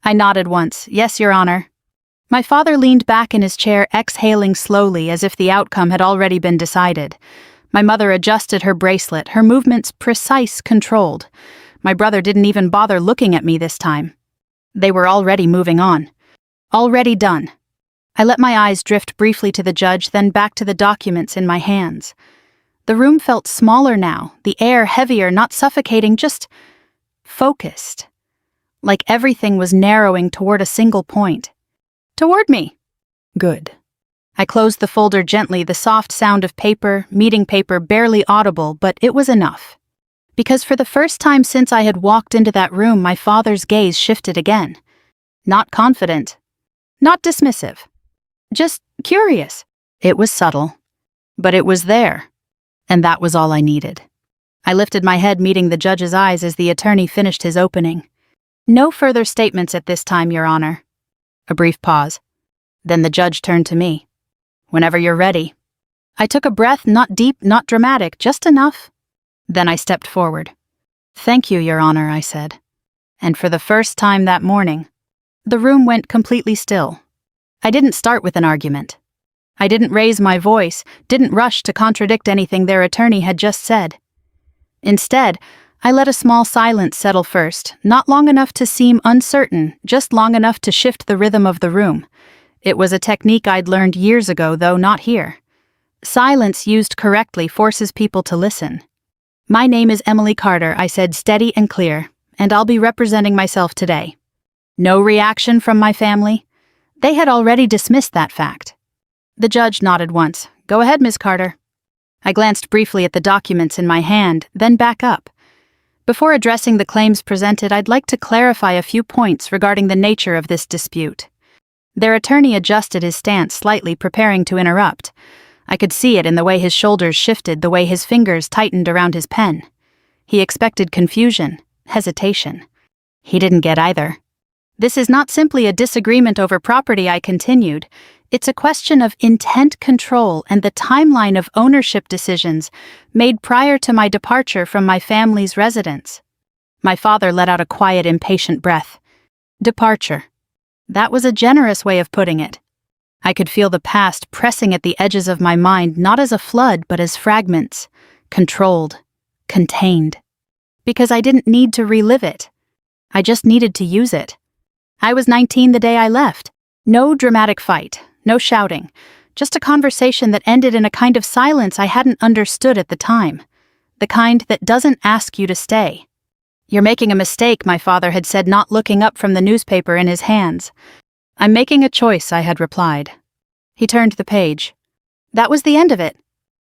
I nodded once. Yes, Your Honor. My father leaned back in his chair, exhaling slowly as if the outcome had already been decided. My mother adjusted her bracelet, her movements precise, controlled. My brother didn't even bother looking at me this time. They were already moving on. Already done. I let my eyes drift briefly to the judge, then back to the documents in my hands. The room felt smaller now, the air heavier, not suffocating, just focused. Like everything was narrowing toward a single point. Toward me. Good. I closed the folder gently, the soft sound of paper, meeting paper, barely audible, but it was enough. Because for the first time since I had walked into that room, my father's gaze shifted again. Not confident. Not dismissive. Just curious. It was subtle. But it was there. And that was all I needed. I lifted my head, meeting the judge's eyes as the attorney finished his opening. No further statements at this time, Your Honor. A brief pause. Then the judge turned to me. Whenever you're ready. I took a breath, not deep, not dramatic, just enough. Then I stepped forward. Thank you, Your Honor, I said. And for the first time that morning, the room went completely still. I didn't start with an argument. I didn't raise my voice, didn't rush to contradict anything their attorney had just said. Instead, I let a small silence settle first, not long enough to seem uncertain, just long enough to shift the rhythm of the room. It was a technique I'd learned years ago, though not here. Silence used correctly forces people to listen. My name is Emily Carter, I said, steady and clear, and I'll be representing myself today. No reaction from my family? They had already dismissed that fact. The judge nodded once. Go ahead, Ms. Carter. I glanced briefly at the documents in my hand, then back up. Before addressing the claims presented, I'd like to clarify a few points regarding the nature of this dispute. Their attorney adjusted his stance slightly, preparing to interrupt. I could see it in the way his shoulders shifted, the way his fingers tightened around his pen. He expected confusion, hesitation. He didn't get either. This is not simply a disagreement over property, I continued. It's a question of intent control and the timeline of ownership decisions made prior to my departure from my family's residence. My father let out a quiet, impatient breath. Departure. That was a generous way of putting it. I could feel the past pressing at the edges of my mind, not as a flood, but as fragments, controlled, contained. Because I didn't need to relive it. I just needed to use it. I was 19 the day I left. No dramatic fight, no shouting, just a conversation that ended in a kind of silence I hadn't understood at the time. The kind that doesn't ask you to stay. You're making a mistake, my father had said, not looking up from the newspaper in his hands. I'm making a choice, I had replied. He turned the page. That was the end of it.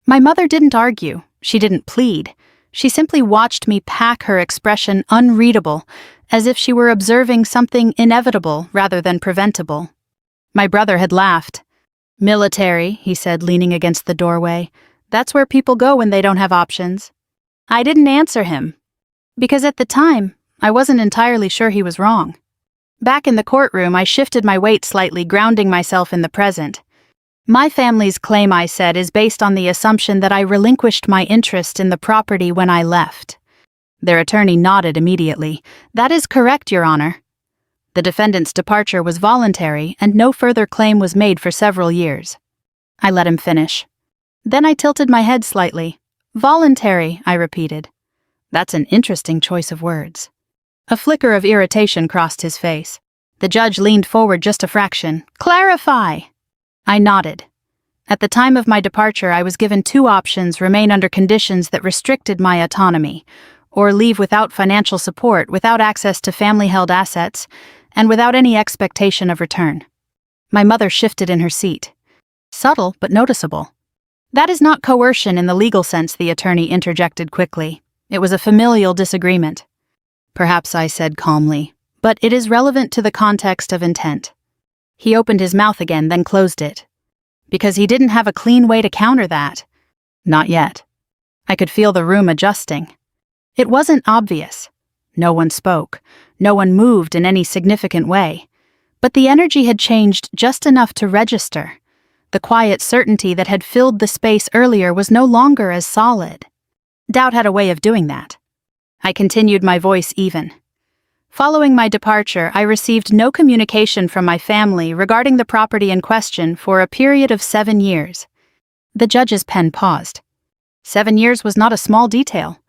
My mother didn't argue. She didn't plead. She simply watched me pack her expression unreadable, as if she were observing something inevitable rather than preventable. My brother had laughed. Military, he said, leaning against the doorway. That's where people go when they don't have options. I didn't answer him. Because at the time, I wasn't entirely sure he was wrong. Back in the courtroom, I shifted my weight slightly, grounding myself in the present. My family's claim, I said, is based on the assumption that I relinquished my interest in the property when I left. Their attorney nodded immediately. That is correct, Your Honor. The defendant's departure was voluntary, and no further claim was made for several years. I let him finish. Then I tilted my head slightly. Voluntary, I repeated. That's an interesting choice of words. A flicker of irritation crossed his face. The judge leaned forward just a fraction. Clarify! I nodded. At the time of my departure, I was given two options: remain under conditions that restricted my autonomy, or leave without financial support, without access to family-held assets, and without any expectation of return. My mother shifted in her seat. Subtle, but noticeable. That is not coercion in the legal sense, the attorney interjected quickly. It was a familial disagreement. Perhaps, I said calmly, but it is relevant to the context of intent. He opened his mouth again, then closed it. Because he didn't have a clean way to counter that. Not yet. I could feel the room adjusting. It wasn't obvious. No one spoke. No one moved in any significant way. But the energy had changed just enough to register. The quiet certainty that had filled the space earlier was no longer as solid. Doubt had a way of doing that. I continued, my voice even. Following my departure, I received no communication from my family regarding the property in question for a period of 7 years. The judge's pen paused. 7 years was not a small detail.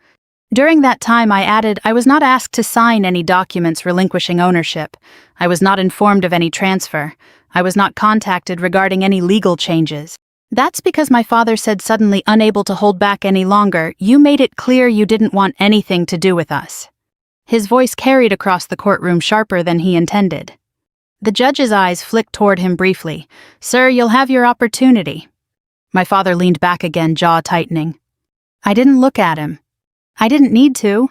During that time, I added, I was not asked to sign any documents relinquishing ownership. I was not informed of any transfer. I was not contacted regarding any legal changes. That's because my father said, suddenly unable to hold back any longer, you made it clear you didn't want anything to do with us. His voice carried across the courtroom sharper than he intended. The judge's eyes flicked toward him briefly. Sir, you'll have your opportunity. My father leaned back again, jaw tightening. I didn't look at him. I didn't need to.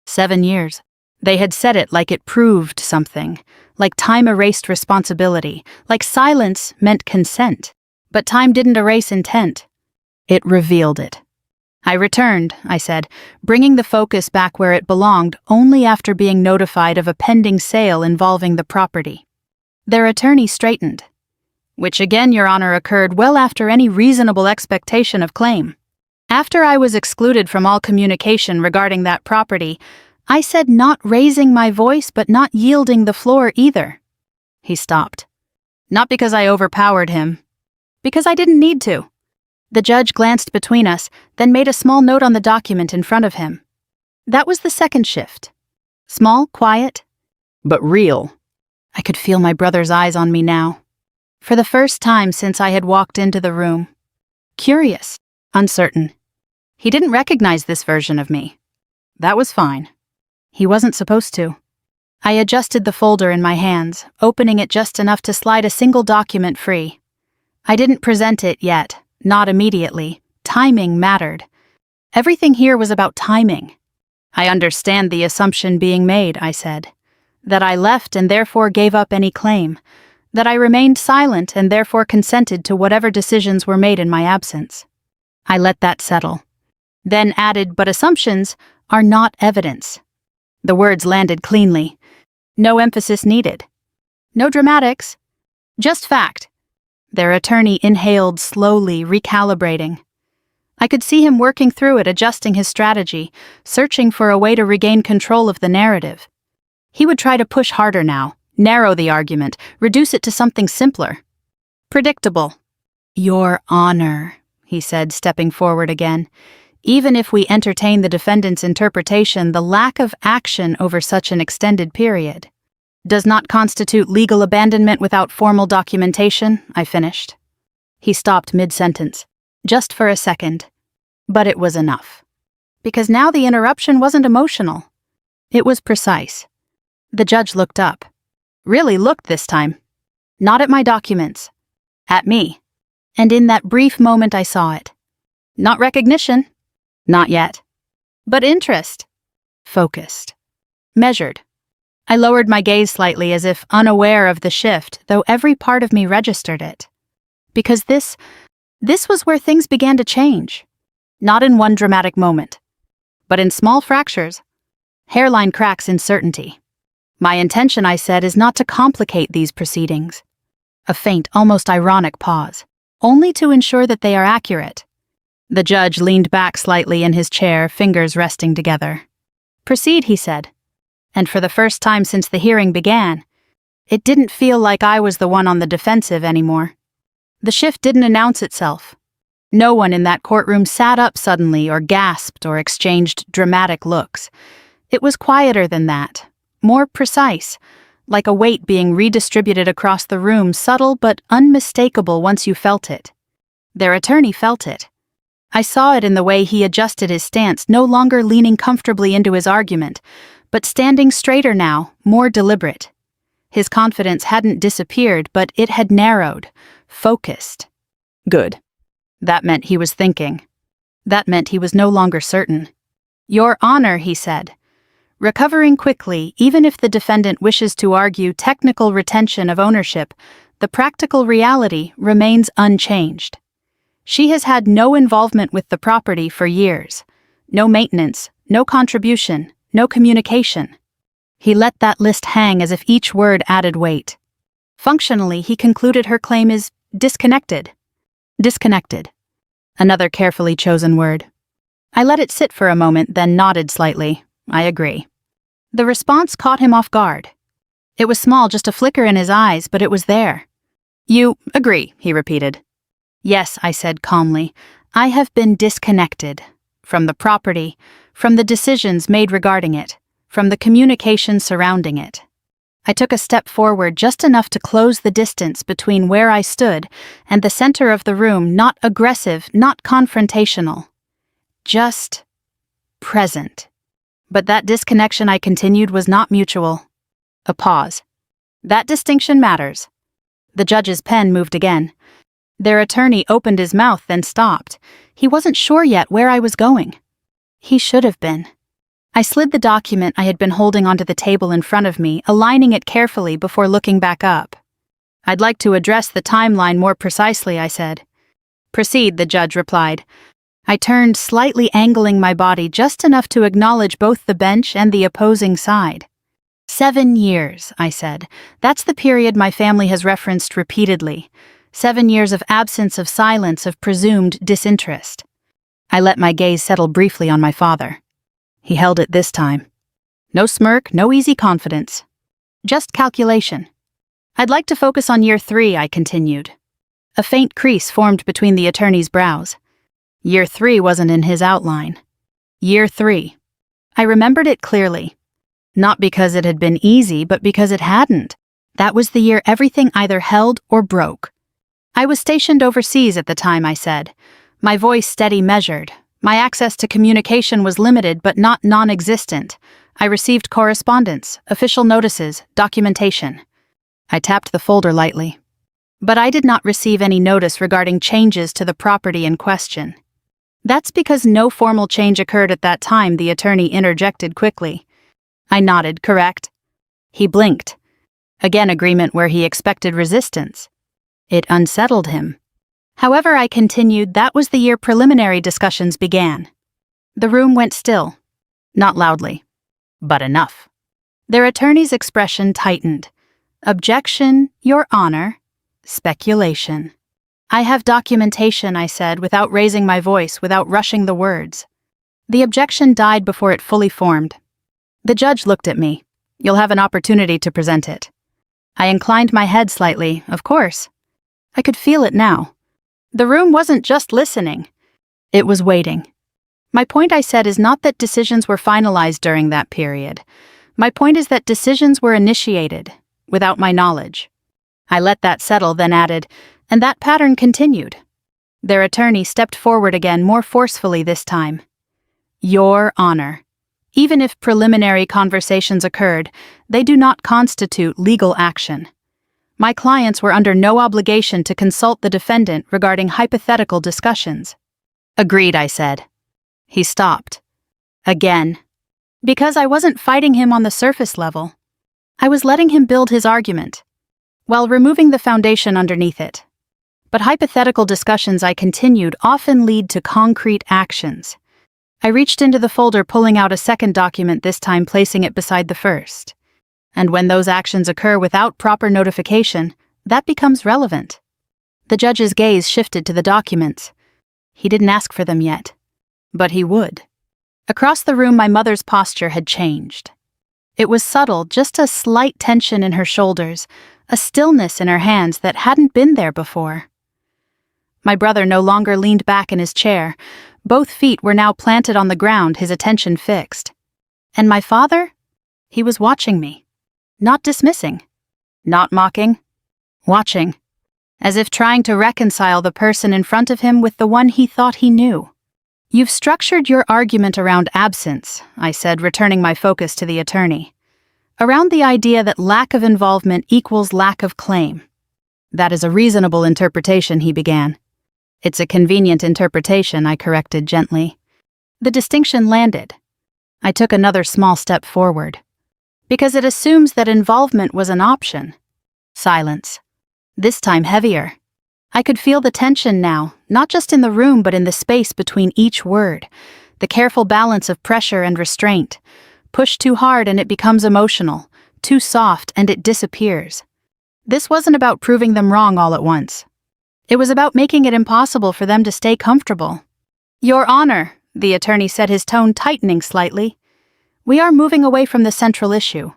7 years. They had said it like it proved something, like time erased responsibility, like silence meant consent. But time didn't erase intent. It revealed it. I returned, I said, bringing the focus back where it belonged only after being notified of a pending sale involving the property. Their attorney straightened. Which again, Your Honor, occurred well after any reasonable expectation of claim. After I was excluded from all communication regarding that property, I said not raising my voice but not yielding the floor either. He stopped. Not because I overpowered him. Because I didn't need to. The judge glanced between us, then made a small note on the document in front of him. That was the second shift. Small, quiet, but real. I could feel my brother's eyes on me now. For the first time since I had walked into the room. Curious, uncertain. He didn't recognize this version of me. That was fine. He wasn't supposed to. I adjusted the folder in my hands, opening it just enough to slide a single document free. I didn't present it yet, not immediately. Timing mattered. Everything here was about timing. I understand the assumption being made, I said. That I left and therefore gave up any claim. That I remained silent and therefore consented to whatever decisions were made in my absence. I let that settle. Then added, but assumptions are not evidence. The words landed cleanly. No emphasis needed. No dramatics. Just fact. Their attorney inhaled slowly, recalibrating. I could see him working through it, adjusting his strategy, searching for a way to regain control of the narrative. He would try to push harder now, narrow the argument, reduce it to something simpler. Predictable. Your Honor, he said, stepping forward again. Even if we entertain the defendant's interpretation, the lack of action over such an extended period does not constitute legal abandonment without formal documentation, I finished. He stopped mid-sentence, just for a second. But it was enough. Because now the interruption wasn't emotional. It was precise. The judge looked up. Really looked this time. Not at my documents. At me. And in that brief moment I saw it. Not recognition. Not yet. But interest. Focused. Measured. I lowered my gaze slightly as if unaware of the shift, though every part of me registered it. Because this was where things began to change. Not in one dramatic moment, but in small fractures. Hairline cracks in certainty. My intention, I said, is not to complicate these proceedings. A faint, almost ironic pause, only to ensure that they are accurate. The judge leaned back slightly in his chair, fingers resting together. Proceed, he said. And for the first time since the hearing began, it didn't feel like I was the one on the defensive anymore. The shift didn't announce itself. No one in that courtroom sat up suddenly or gasped or exchanged dramatic looks. It was quieter than that, more precise, like a weight being redistributed across the room, subtle but unmistakable once you felt it. Their attorney felt it. I saw it in the way he adjusted his stance, no longer leaning comfortably into his argument, but standing straighter now, more deliberate. His confidence hadn't disappeared, but it had narrowed, focused. Good. That meant he was thinking. That meant he was no longer certain. "Your Honor," he said. Recovering quickly, even if the defendant wishes to argue technical retention of ownership, the practical reality remains unchanged. She has had no involvement with the property for years. No maintenance, no contribution, no communication. He let that list hang as if each word added weight. Functionally, he concluded her claim is disconnected. Disconnected. Another carefully chosen word. I let it sit for a moment, then nodded slightly. I agree. The response caught him off guard. It was small, just a flicker in his eyes, but it was there. "You agree," he repeated. "Yes," I said calmly. "I have been disconnected. From the property, from the decisions made regarding it, from the communication surrounding it." I took a step forward, just enough to close the distance between where I stood and the center of the room, not aggressive, not confrontational. Just present. But that disconnection, I continued, was not mutual. A pause. That distinction matters. The judge's pen moved again. Their attorney opened his mouth, then stopped. He wasn't sure yet where I was going. He should have been. I slid the document I had been holding onto the table in front of me, aligning it carefully before looking back up. "I'd like to address the timeline more precisely," I said. "Proceed," the judge replied. I turned, slightly angling my body just enough to acknowledge both the bench and the opposing side. 7 years, I said. That's the period my family has referenced repeatedly. 7 years of absence, of silence, of presumed disinterest. I let my gaze settle briefly on my father. He held it this time. No smirk, no easy confidence. Just calculation. "I'd like to focus on year 3, I continued. A faint crease formed between the attorney's brows. Year 3 wasn't in his outline. Year 3. I remembered it clearly. Not because it had been easy, but because it hadn't. That was the year everything either held or broke. I was stationed overseas at the time, I said. My voice steady, measured. My access to communication was limited but not non-existent. I received correspondence, official notices, documentation. I tapped the folder lightly. But I did not receive any notice regarding changes to the property in question. That's because no formal change occurred at that time, the attorney interjected quickly. I nodded, correct. He blinked. Again, agreement where he expected resistance. It unsettled him. However, I continued, that was the year preliminary discussions began. The room went still. Not loudly, but enough. Their attorney's expression tightened. Objection, Your Honor. Speculation. I have documentation, I said, without raising my voice, without rushing the words. The objection died before it fully formed. The judge looked at me. You'll have an opportunity to present it. I inclined my head slightly, of course. I could feel it now. The room wasn't just listening. It was waiting. My point, I said, is not that decisions were finalized during that period. My point is that decisions were initiated, without my knowledge. I let that settle, then added, and that pattern continued. Their attorney stepped forward again, more forcefully this time. Your Honor. Even if preliminary conversations occurred, they do not constitute legal action. My clients were under no obligation to consult the defendant regarding hypothetical discussions. Agreed, I said. He stopped. Again. Because I wasn't fighting him on the surface level. I was letting him build his argument, while removing the foundation underneath it. But hypothetical discussions, I continued, often lead to concrete actions. I reached into the folder, pulling out a second document, this time placing it beside the first. And when those actions occur without proper notification, that becomes relevant. The judge's gaze shifted to the documents. He didn't ask for them yet, but he would. Across the room, my mother's posture had changed. It was subtle, just a slight tension in her shoulders, a stillness in her hands that hadn't been there before. My brother no longer leaned back in his chair. Both feet were now planted on the ground, his attention fixed. And my father? He was watching me. Not dismissing. Not mocking. Watching. As if trying to reconcile the person in front of him with the one he thought he knew. You've structured your argument around absence, I said, returning my focus to the attorney. Around the idea that lack of involvement equals lack of claim. That is a reasonable interpretation, he began. It's a convenient interpretation, I corrected gently. The distinction landed. I took another small step forward. Because it assumes that involvement was an option. Silence. This time heavier. I could feel the tension now, not just in the room but in the space between each word, the careful balance of pressure and restraint. Push too hard and it becomes emotional, too soft and it disappears. This wasn't about proving them wrong all at once. It was about making it impossible for them to stay comfortable. Your Honor, the attorney said, his tone tightening slightly. We are moving away from the central issue.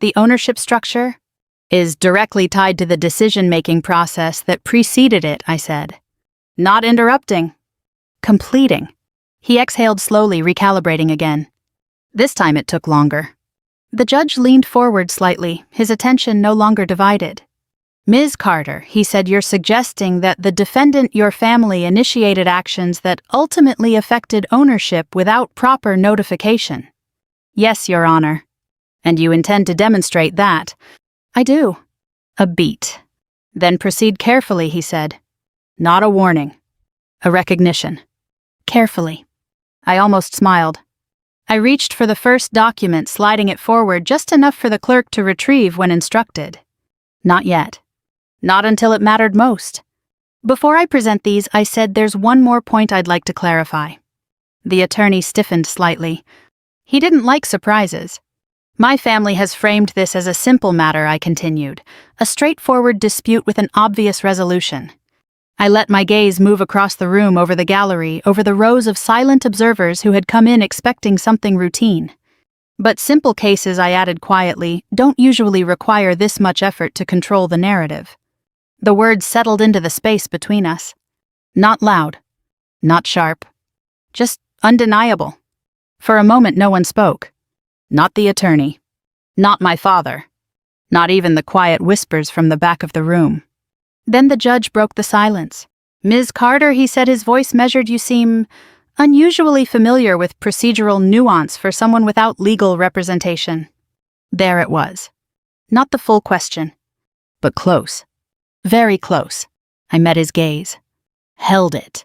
The ownership structure is directly tied to the decision-making process that preceded it, I said. Not interrupting. Completing. He exhaled slowly, recalibrating again. This time it took longer. The judge leaned forward slightly, his attention no longer divided. Ms. Carter, he said, you're suggesting that the defendant, your family, initiated actions that ultimately affected ownership without proper notification. Yes, Your Honor. And you intend to demonstrate that? I do. A beat. Then proceed carefully, he said. Not a warning. A recognition. Carefully. I almost smiled. I reached for the first document, sliding it forward just enough for the clerk to retrieve when instructed. Not yet. Not until it mattered most. Before I present these, I said there's one more point I'd like to clarify. The attorney stiffened slightly. He didn't like surprises. My family has framed this as a simple matter, I continued, a straightforward dispute with an obvious resolution. I let my gaze move across the room, over the gallery, over the rows of silent observers who had come in expecting something routine. But simple cases, I added quietly, don't usually require this much effort to control the narrative. The words settled into the space between us. Not loud. Not sharp. Just undeniable. For a moment no one spoke. Not the attorney. Not my father. Not even the quiet whispers from the back of the room. Then the judge broke the silence. Ms. Carter, he said, his voice measured, you seem unusually familiar with procedural nuance for someone without legal representation. There it was. Not the full question. But close. Very close. I met his gaze. Held it.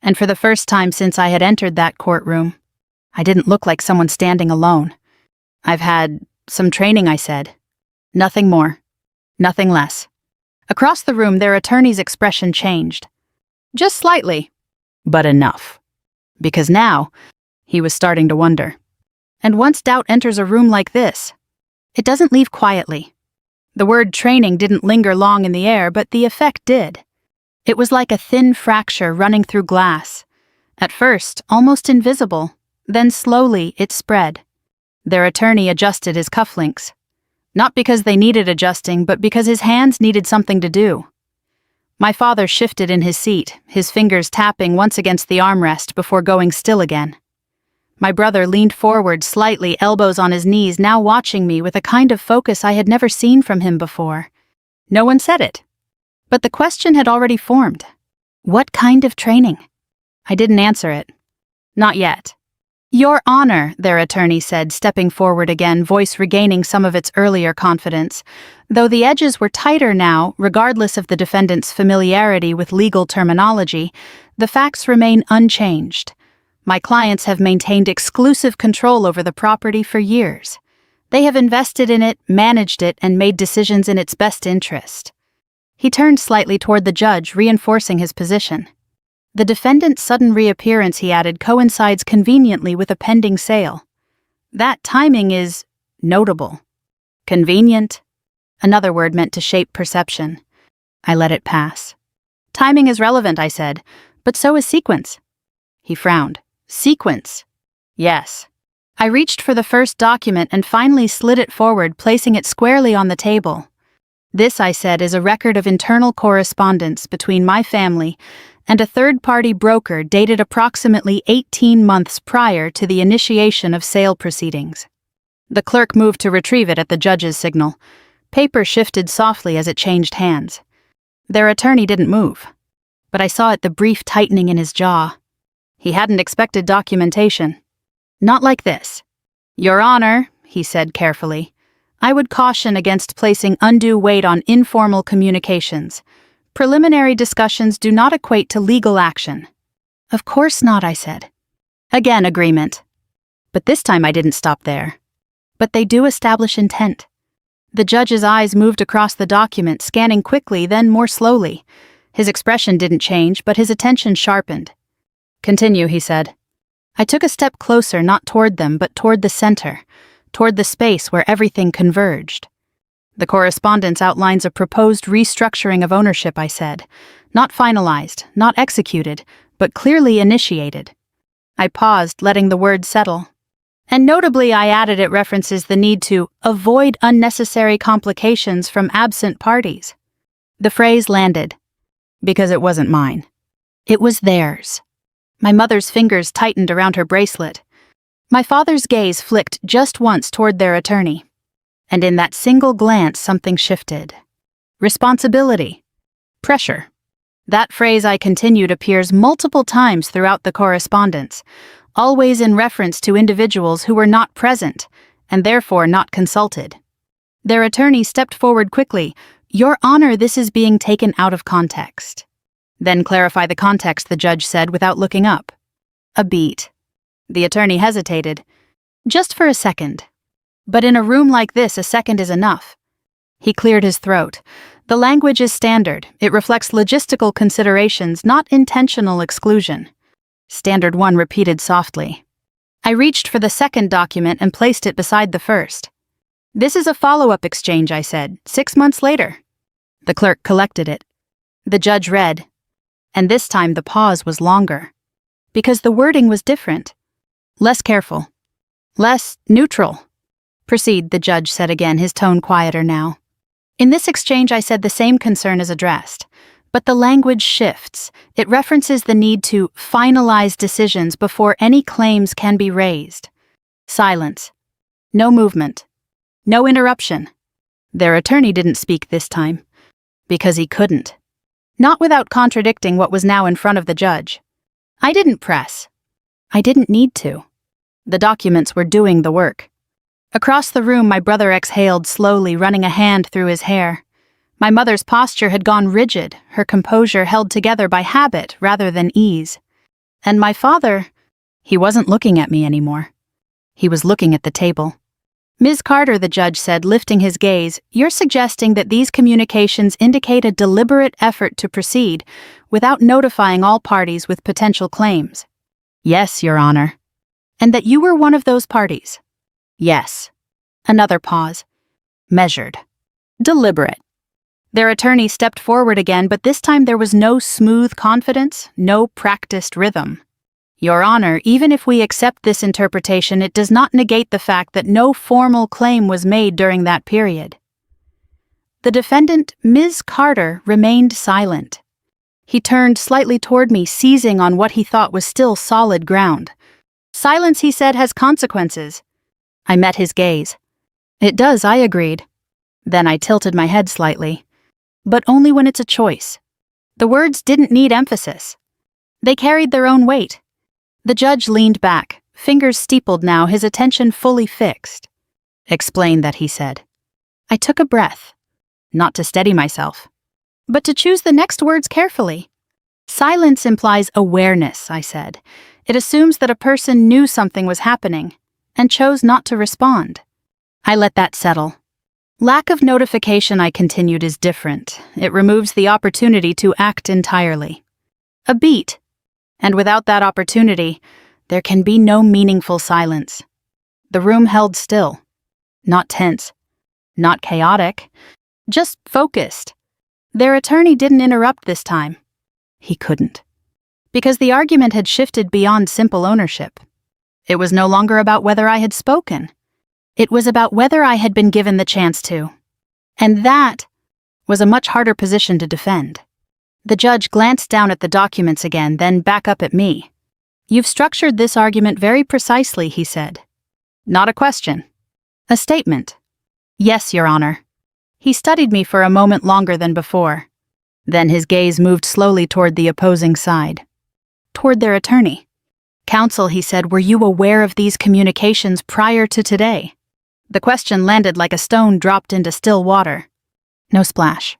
And for the first time since I had entered that courtroom, I didn't look like someone standing alone. I've had some training, I said. Nothing more. Nothing less. Across the room, their attorney's expression changed. Just slightly. But enough. Because now, he was starting to wonder. And once doubt enters a room like this, it doesn't leave quietly. The word training didn't linger long in the air, but the effect did. It was like a thin fracture running through glass. At first, almost invisible. Then slowly, it spread. Their attorney adjusted his cufflinks. Not because they needed adjusting, but because his hands needed something to do. My father shifted in his seat, his fingers tapping once against the armrest before going still again. My brother leaned forward slightly, elbows on his knees, now watching me with a kind of focus I had never seen from him before. No one said it. But the question had already formed. What kind of training? I didn't answer it. Not yet. Your Honor, their attorney said, stepping forward again, voice regaining some of its earlier confidence. Though the edges were tighter now, regardless of the defendant's familiarity with legal terminology, the facts remain unchanged. My clients have maintained exclusive control over the property for years. They have invested in it, managed it, and made decisions in its best interest. He turned slightly toward the judge, reinforcing his position. The defendant's sudden reappearance, he added, coincides conveniently with a pending sale. That timing is notable. Convenient? Another word meant to shape perception. I let it pass. Timing is relevant, I said, but so is sequence. He frowned. Sequence? Yes. I reached for the first document and finally slid it forward, placing it squarely on the table. This, I said, is a record of internal correspondence between my family and a third-party broker dated approximately 18 months prior to the initiation of sale proceedings. The clerk moved to retrieve it at the judge's signal. Paper shifted softly as it changed hands. Their attorney didn't move, but I saw the brief tightening in his jaw. He hadn't expected documentation. Not like this. Your Honor, he said carefully, I would caution against placing undue weight on informal communications. Preliminary discussions do not equate to legal action. Of course not, I said. Again, agreement. But this time I didn't stop there. But they do establish intent. The judge's eyes moved across the document, scanning quickly, then more slowly. His expression didn't change, but his attention sharpened. Continue, he said. I took a step closer, not toward them, but toward the center, toward the space where everything converged. The correspondence outlines a proposed restructuring of ownership, I said. Not finalized, not executed, but clearly initiated. I paused, letting the word settle. And notably, I added it references the need to avoid unnecessary complications from absent parties. The phrase landed, because it wasn't mine. It was theirs. My mother's fingers tightened around her bracelet. My father's gaze flicked just once toward their attorney. And in that single glance, something shifted. Responsibility. Pressure. That phrase, I continued, appears multiple times throughout the correspondence, always in reference to individuals who were not present, and therefore not consulted. Their attorney stepped forward quickly. Your Honor, this is being taken out of context. Then clarify the context, the judge said without looking up. A beat. The attorney hesitated. Just for a second. But in a room like this, a second is enough. He cleared his throat. The language is standard. It reflects logistical considerations, not intentional exclusion. Standard 1 repeated softly. I reached for the second document and placed it beside the first. This is a follow-up exchange, I said, 6 months later. The clerk collected it. The judge read. And this time the pause was longer. Because the wording was different. Less careful. Less neutral. Proceed, the judge said again, his tone quieter now. In this exchange I said the same concern is addressed. But the language shifts. It references the need to finalize decisions before any claims can be raised. Silence. No movement. No interruption. Their attorney didn't speak this time. Because he couldn't. Not without contradicting what was now in front of the judge. I didn't press. I didn't need to. The documents were doing the work. Across the room, my brother exhaled slowly, running a hand through his hair. My mother's posture had gone rigid, her composure held together by habit rather than ease. And my father, he wasn't looking at me anymore. He was looking at the table. Ms. Carter, the judge said, lifting his gaze, you're suggesting that these communications indicate a deliberate effort to proceed without notifying all parties with potential claims. Yes, Your Honor. And that you were one of those parties. Yes. Another pause. Measured. Deliberate. Their attorney stepped forward again, but this time there was no smooth confidence, no practiced rhythm. Your Honor, even if we accept this interpretation, it does not negate the fact that no formal claim was made during that period. The defendant, Ms. Carter, remained silent. He turned slightly toward me, seizing on what he thought was still solid ground. Silence, he said, has consequences. I met his gaze. It does, I agreed. Then I tilted my head slightly. But only when it's a choice. The words didn't need emphasis. They carried their own weight. The judge leaned back, fingers steepled now, his attention fully fixed. Explain that, he said. I took a breath, not to steady myself, but to choose the next words carefully. Silence implies awareness, I said. It assumes that a person knew something was happening and chose not to respond. I let that settle. Lack of notification, I continued, is different. It removes the opportunity to act entirely. A beat. And without that opportunity, there can be no meaningful silence. The room held still. Not tense. Not chaotic. Just focused. Their attorney didn't interrupt this time. He couldn't. Because the argument had shifted beyond simple ownership. It was no longer about whether I had spoken. It was about whether I had been given the chance to. And that was a much harder position to defend. The judge glanced down at the documents again, then back up at me. You've structured this argument very precisely, he said. Not a question. A statement. Yes, Your Honor. He studied me for a moment longer than before. Then his gaze moved slowly toward the opposing side. Toward their attorney. Counsel, he said, were you aware of these communications prior to today? The question landed like a stone dropped into still water. No splash.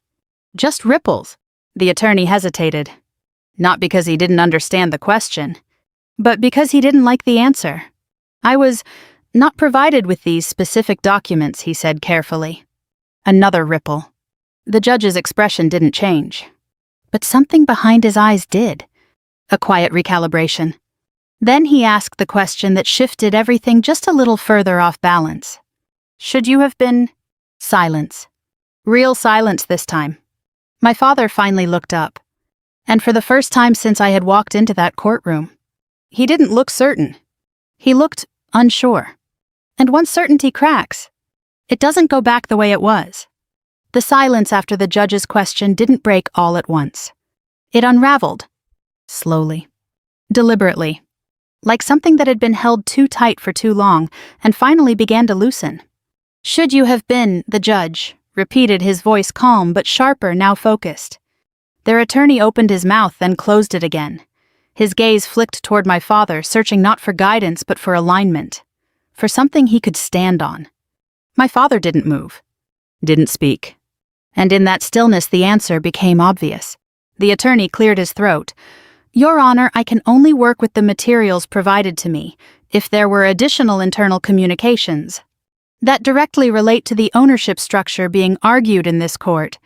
Just ripples. The attorney hesitated. Not because he didn't understand the question, but because he didn't like the answer. I was not provided with these specific documents, he said carefully. Another ripple. The judge's expression didn't change. But something behind his eyes did. A quiet recalibration. Then he asked the question that shifted everything just a little further off balance. Should you have been? Silence. Real silence this time. My father finally looked up. And for the first time since I had walked into that courtroom, he didn't look certain. He looked unsure. And once certainty cracks, it doesn't go back the way it was. The silence after the judge's question didn't break all at once. It unraveled. Slowly. Deliberately. Like something that had been held too tight for too long and finally began to loosen. Should you have been, the judge, repeated, his voice calm but sharper, now focused. Their attorney opened his mouth, then closed it again. His gaze flicked toward my father, searching not for guidance but for alignment. For something he could stand on. My father didn't move. Didn't speak. And in that stillness the answer became obvious. The attorney cleared his throat. Your Honor, I can only work with the materials provided to me if there were additional internal communications that directly relate to the ownership structure being argued in this court.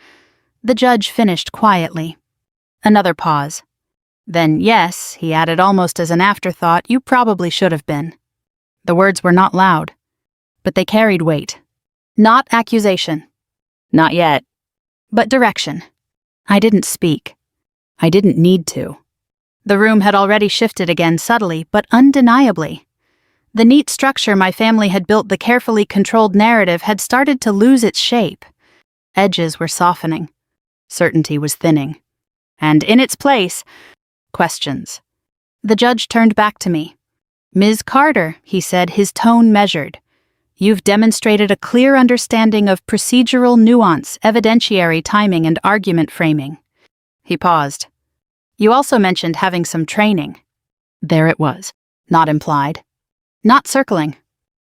The judge finished quietly. Another pause. Then yes, he added almost as an afterthought, you probably should have been. The words were not loud, but they carried weight. Not accusation. Not yet. But direction. I didn't speak. I didn't need to. The room had already shifted again, subtly but undeniably. The neat structure my family had built, the carefully controlled narrative, had started to lose its shape. Edges were softening. Certainty was thinning. And in its place, questions. The judge turned back to me. Ms. Carter, he said, his tone measured. You've demonstrated a clear understanding of procedural nuance, evidentiary timing, and argument framing. He paused. You also mentioned having some training. There it was. Not implied. Not circling.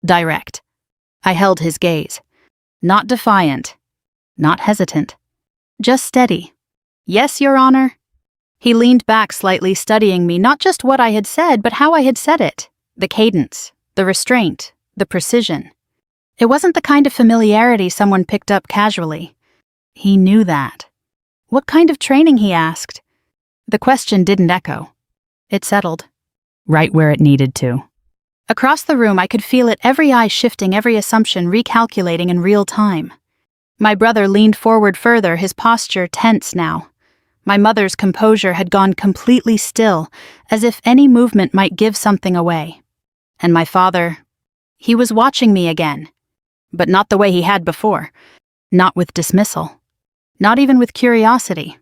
Direct. I held his gaze. Not defiant. Not hesitant. Just steady. Yes, Your Honor. He leaned back slightly, studying me, not just what I had said, but how I had said it. The cadence, the restraint, the precision. It wasn't the kind of familiarity someone picked up casually. He knew that. What kind of training, he asked. The question didn't echo. It settled. Right where it needed to. Across the room I could feel it, every eye shifting, every assumption recalculating in real time. My brother leaned forward further, his posture tense now. My mother's composure had gone completely still, as if any movement might give something away. And my father, he was watching me again. But not the way he had before. Not with dismissal. Not even with curiosity.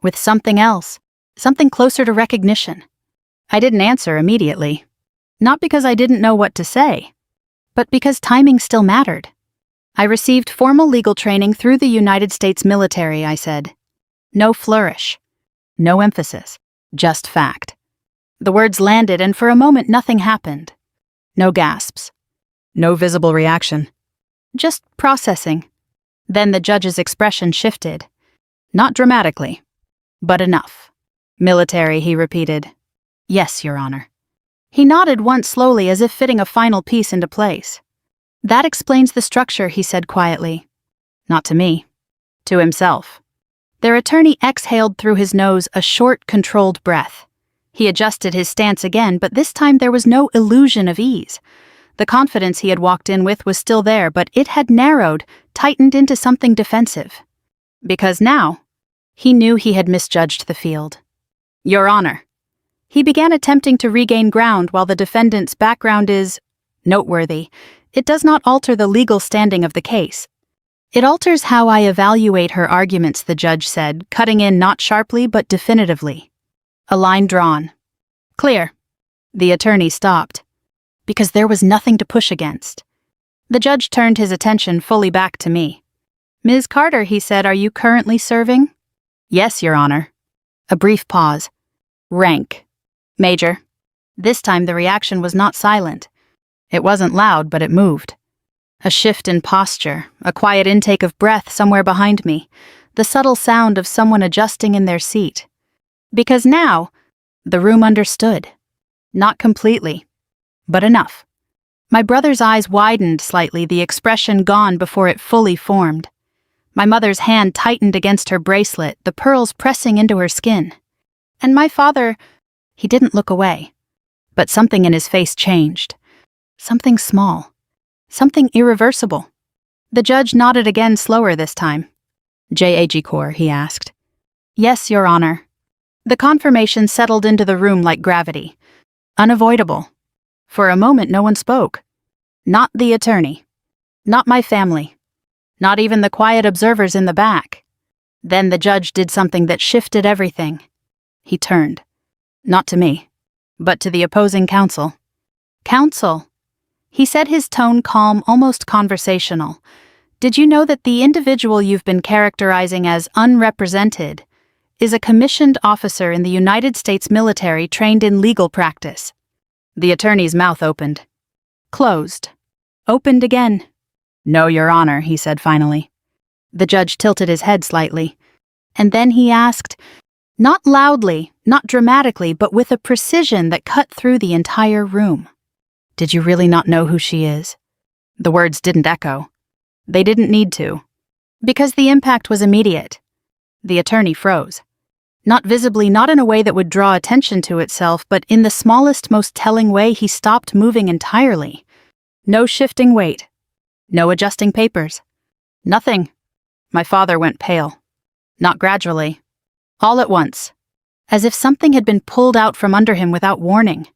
With something else. Something closer to recognition. I didn't answer immediately. Not because I didn't know what to say, but because timing still mattered. I received formal legal training through the United States military, I said. No flourish. No emphasis. Just fact. The words landed, and for a moment nothing happened. No gasps. No visible reaction. Just processing. Then the judge's expression shifted. Not dramatically, but enough. Military, he repeated. Yes, Your Honor. He nodded once slowly, as if fitting a final piece into place. That explains the structure, he said quietly. Not to me. To himself. Their attorney exhaled through his nose, a short, controlled breath. He adjusted his stance again, but this time there was no illusion of ease. The confidence he had walked in with was still there, but it had narrowed, tightened into something defensive. Because now, he knew he had misjudged the field. Your Honor. He began attempting to regain ground while the defendant's background is noteworthy. It does not alter the legal standing of the case. It alters how I evaluate her arguments, the judge said, cutting in not sharply but definitively. A line drawn. Clear. The attorney stopped. Because there was nothing to push against. The judge turned his attention fully back to me. Ms. Carter, he said, are you currently serving? Yes, Your Honor. A brief pause. Rank. Major. This time the reaction was not silent. It wasn't loud, but it moved. A shift in posture, a quiet intake of breath somewhere behind me, the subtle sound of someone adjusting in their seat. Because now, the room understood. Not completely, but enough. My brother's eyes widened slightly, the expression gone before it fully formed. My mother's hand tightened against her bracelet, the pearls pressing into her skin. And my father, he didn't look away. But something in his face changed. Something small. Something irreversible. The judge nodded again, slower this time. J.A.G. Corps, he asked. Yes, Your Honor. The confirmation settled into the room like gravity. Unavoidable. For a moment no one spoke. Not the attorney. Not my family. Not even the quiet observers in the back. Then the judge did something that shifted everything. He turned. Not to me, but to the opposing counsel. Counsel. He said, his tone calm, almost conversational. Did you know that the individual you've been characterizing as unrepresented is a commissioned officer in the United States military trained in legal practice? The attorney's mouth opened. Closed. Opened again. No, Your Honor, he said finally. The judge tilted his head slightly. And then he asked, not loudly, not dramatically, but with a precision that cut through the entire room. Did you really not know who she is? The words didn't echo. They didn't need to. Because the impact was immediate. The attorney froze. Not visibly, not in a way that would draw attention to itself, but in the smallest, most telling way, he stopped moving entirely. No shifting weight. No adjusting papers. Nothing. My father went pale. Not gradually. All at once. As if something had been pulled out from under him without warning.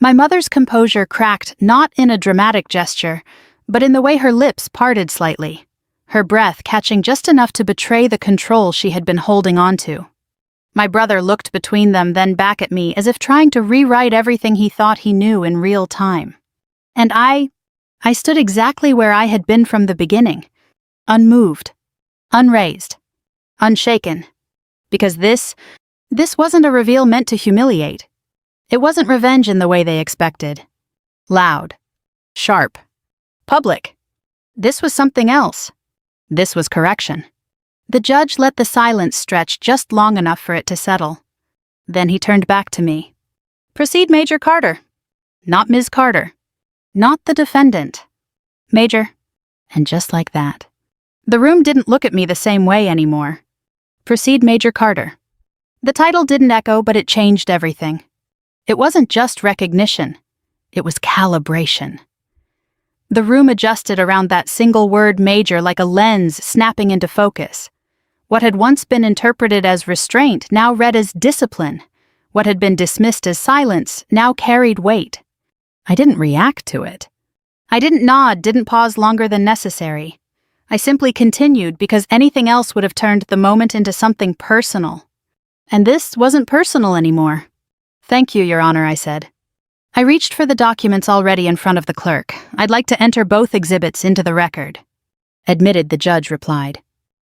My mother's composure cracked, not in a dramatic gesture, but in the way her lips parted slightly, her breath catching just enough to betray the control she had been holding on to. My brother looked between them, then back at me, as if trying to rewrite everything he thought he knew in real time. And I stood exactly where I had been from the beginning, unmoved, unraised, unshaken. Because this wasn't a reveal meant to humiliate. It wasn't revenge in the way they expected. Loud. Sharp. Public. This was something else. This was correction. The judge let the silence stretch just long enough for it to settle. Then he turned back to me. Proceed, Major Carter. Not Ms. Carter. Not the defendant. Major. And just like that. The room didn't look at me the same way anymore. Proceed, Major Carter. The title didn't echo, but it changed everything. It wasn't just recognition. It was calibration. The room adjusted around that single word major like a lens snapping into focus. What had once been interpreted as restraint now read as discipline. What had been dismissed as silence now carried weight. I didn't react to it. I didn't nod, didn't pause longer than necessary. I simply continued because anything else would have turned the moment into something personal. And this wasn't personal anymore. Thank you, Your Honor, I said. I reached for the documents already in front of the clerk. I'd like to enter both exhibits into the record. Admitted, the judge replied.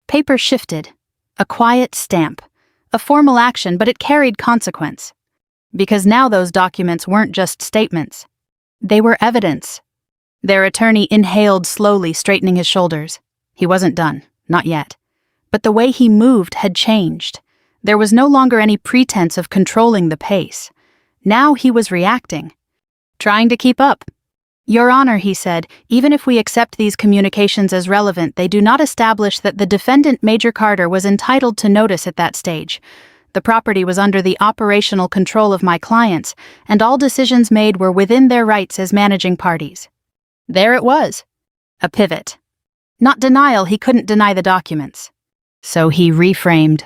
Paper shifted. A quiet stamp. A formal action, but it carried consequence. Because now those documents weren't just statements. They were evidence. Their attorney inhaled slowly, straightening his shoulders. He wasn't done, not yet. But the way he moved had changed. There was no longer any pretense of controlling the pace. Now he was reacting. Trying to keep up. Your Honor, he said, even if we accept these communications as relevant, they do not establish that the defendant, Major Carter, was entitled to notice at that stage. The property was under the operational control of my clients, and all decisions made were within their rights as managing parties. There it was. A pivot. Not denial, he couldn't deny the documents. So he reframed.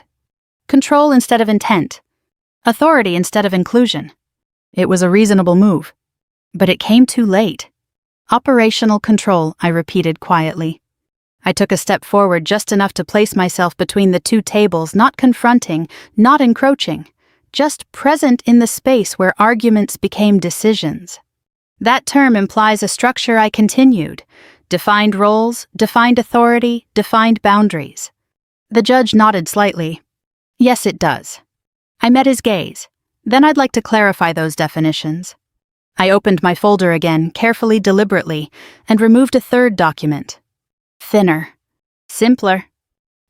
Control instead of intent. Authority instead of inclusion. It was a reasonable move. But it came too late. Operational control, I repeated quietly. I took a step forward, just enough to place myself between the two tables, not confronting, not encroaching, just present in the space where arguments became decisions. That term implies a structure, I continued. Defined roles, defined authority, defined boundaries. The judge nodded slightly. Yes, it does. I met his gaze. Then I'd like to clarify those definitions. I opened my folder again, carefully, deliberately, and removed a third document. Thinner. Simpler,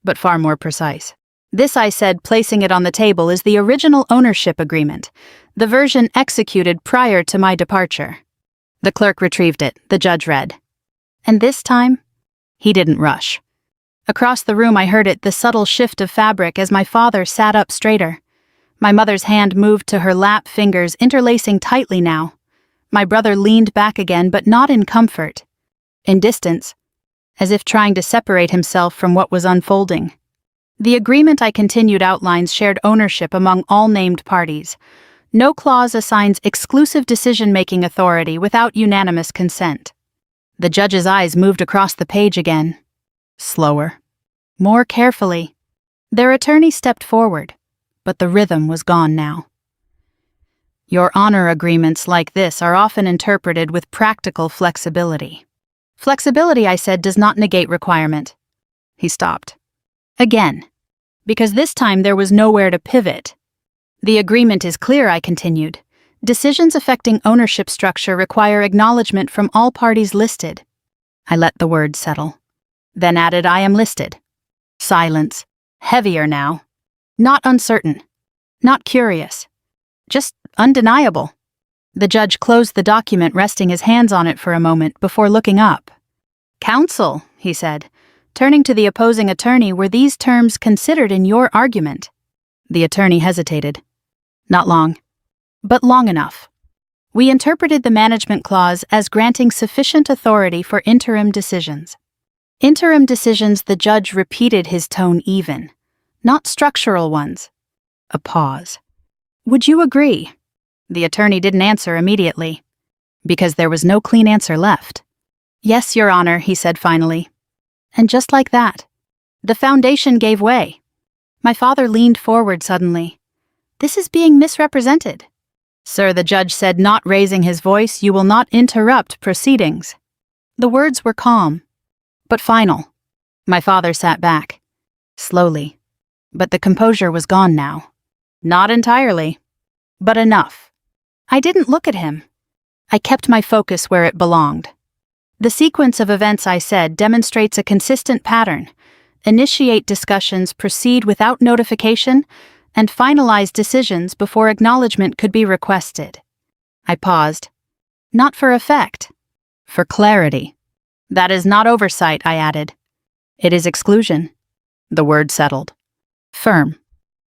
but far more precise. This, I said, placing it on the table, is the original ownership agreement, the version executed prior to my departure. The clerk retrieved it, the judge read. And this time, he didn't rush. Across the room I heard it, the subtle shift of fabric as my father sat up straighter. My mother's hand moved to her lap, fingers interlacing tightly now. My brother leaned back again, but not in comfort. In distance, as if trying to separate himself from what was unfolding. The agreement, I continued, outlines shared ownership among all named parties. No clause assigns exclusive decision-making authority without unanimous consent. The judge's eyes moved across the page again. Slower. More carefully. Their attorney stepped forward, but the rhythm was gone now. Your honor, agreements like this are often interpreted with practical flexibility. Flexibility, I said, does not negate requirement. He stopped. Again, because this time there was nowhere to pivot. The agreement is clear, I continued. Decisions affecting ownership structure require acknowledgement from all parties listed. I let the word settle. Then added, I am listed. Silence. Heavier now. Not uncertain. Not curious. Just undeniable. The judge closed the document, resting his hands on it for a moment before looking up. Counsel, he said, turning to the opposing attorney, were these terms considered in your argument? The attorney hesitated. Not long, but long enough. We interpreted the management clause as granting sufficient authority for interim decisions. Interim decisions, the judge repeated, his tone even, not structural ones. A pause. Would you agree? The attorney didn't answer immediately, because there was no clean answer left. Yes, Your Honor, he said finally. And just like that, the foundation gave way. My father leaned forward suddenly. This is being misrepresented. Sir, the judge said, not raising his voice, you will not interrupt proceedings. The words were calm, but final. My father sat back, slowly, but the composure was gone now. Not entirely, but enough. I didn't look at him. I kept my focus where it belonged. The sequence of events, I said, demonstrates a consistent pattern. Initiate discussions, proceed without notification, and finalize decisions before acknowledgement could be requested. I paused. Not for effect, for clarity. That is not oversight, I added. It is exclusion. The word settled. Firm.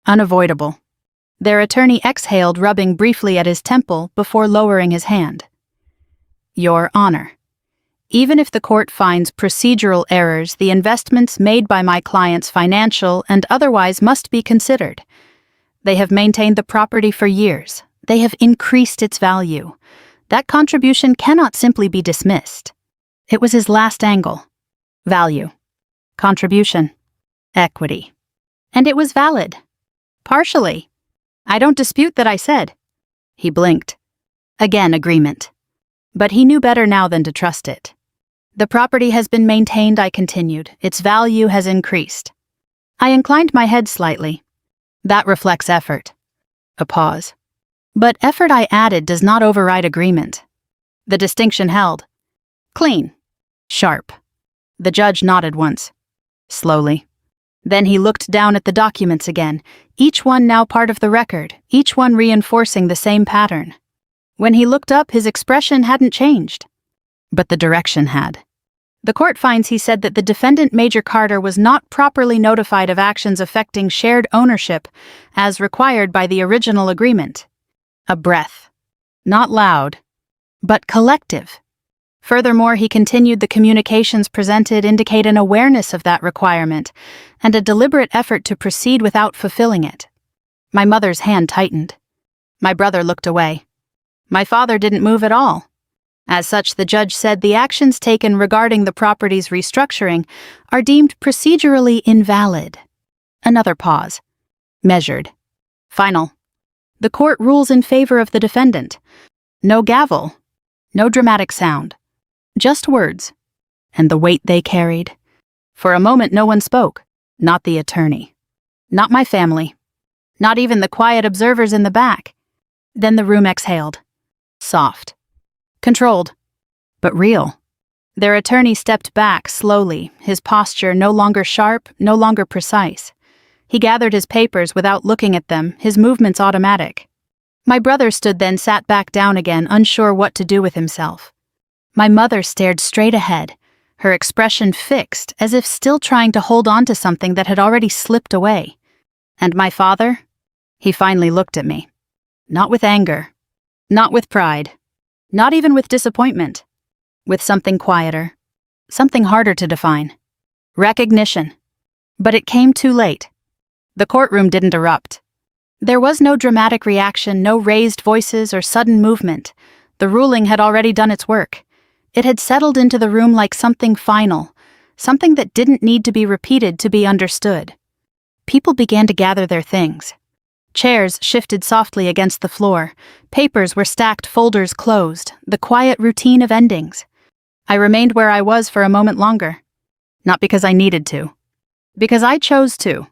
Unavoidable. Their attorney exhaled, rubbing briefly at his temple before lowering his hand. Your Honor, even if the court finds procedural errors, the investments made by my clients, financial and otherwise, must be considered. They have maintained the property for years. They have increased its value. That contribution cannot simply be dismissed. It was his last angle. Value. Contribution. Equity. And it was valid. Partially. I don't dispute that, I said. He blinked. Again, agreement. But he knew better now than to trust it. The property has been maintained, I continued. Its value has increased. I inclined my head slightly. That reflects effort. A pause. But effort, I added, does not override agreement. The distinction held. Clean. Sharp. The judge nodded once. Slowly. Then he looked down at the documents again, each one now part of the record, each one reinforcing the same pattern. When he looked up, his expression hadn't changed. But the direction had. The court finds, he said, that the defendant, Major Carter, was not properly notified of actions affecting shared ownership as required by the original agreement. A breath. Not loud, but collective. Furthermore, he continued, the communications presented indicate an awareness of that requirement and a deliberate effort to proceed without fulfilling it. My mother's hand tightened. My brother looked away. My father didn't move at all. As such, the judge said, the actions taken regarding the property's restructuring are deemed procedurally invalid. Another pause. Measured. Final. The court rules in favor of the defendant. No gavel. No dramatic sound. Just words. And the weight they carried. For a moment no one spoke. Not the attorney. Not my family. Not even the quiet observers in the back. Then the room exhaled. Soft. Controlled. But real. Their attorney stepped back slowly, his posture no longer sharp, no longer precise. He gathered his papers without looking at them, his movements automatic. My brother stood then sat back down again, unsure what to do with himself. My mother stared straight ahead, her expression fixed, as if still trying to hold on to something that had already slipped away. And my father? He finally looked at me. Not with anger. Not with pride. Not even with disappointment. With something quieter. Something harder to define. Recognition. But it came too late. The courtroom didn't erupt. There was no dramatic reaction, no raised voices or sudden movement. The ruling had already done its work. It had settled into the room like something final, something that didn't need to be repeated to be understood. People began to gather their things. Chairs shifted softly against the floor. Papers were stacked, folders closed, the quiet routine of endings. I remained where I was for a moment longer. Not because I needed to. Because I chose to.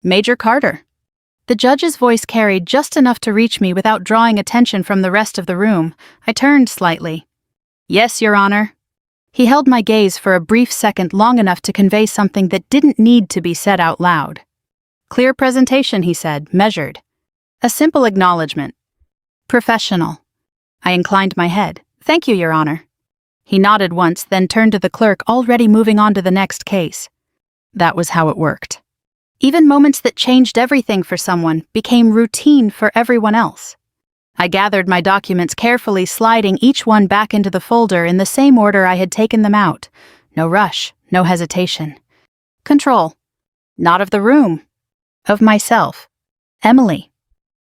Major Carter. The judge's voice carried just enough to reach me without drawing attention from the rest of the room. I turned slightly. Yes, Your Honor. He held my gaze for a brief second, long enough to convey something that didn't need to be said out loud. Clear presentation, he said, measured. A simple acknowledgement. Professional. I inclined my head. Thank you, Your Honor. He nodded once, then turned to the clerk, already moving on to the next case. That was how it worked. Even moments that changed everything for someone became routine for everyone else. I gathered my documents carefully, sliding each one back into the folder in the same order I had taken them out. No rush, no hesitation. Control. Not of the room. Of myself. Emily.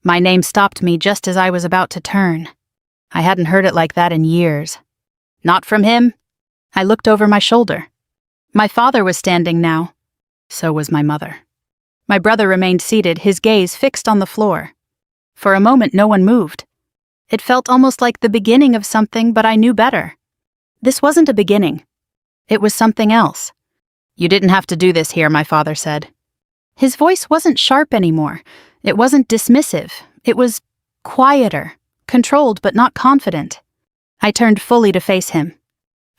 My name stopped me just as I was about to turn. I hadn't heard it like that in years. Not from him. I looked over my shoulder. My father was standing now. So was my mother. My brother remained seated, his gaze fixed on the floor. For a moment, no one moved. It felt almost like the beginning of something, but I knew better. This wasn't a beginning. It was something else. You didn't have to do this here, my father said. His voice wasn't sharp anymore. It wasn't dismissive. It was quieter, controlled but not confident. I turned fully to face him.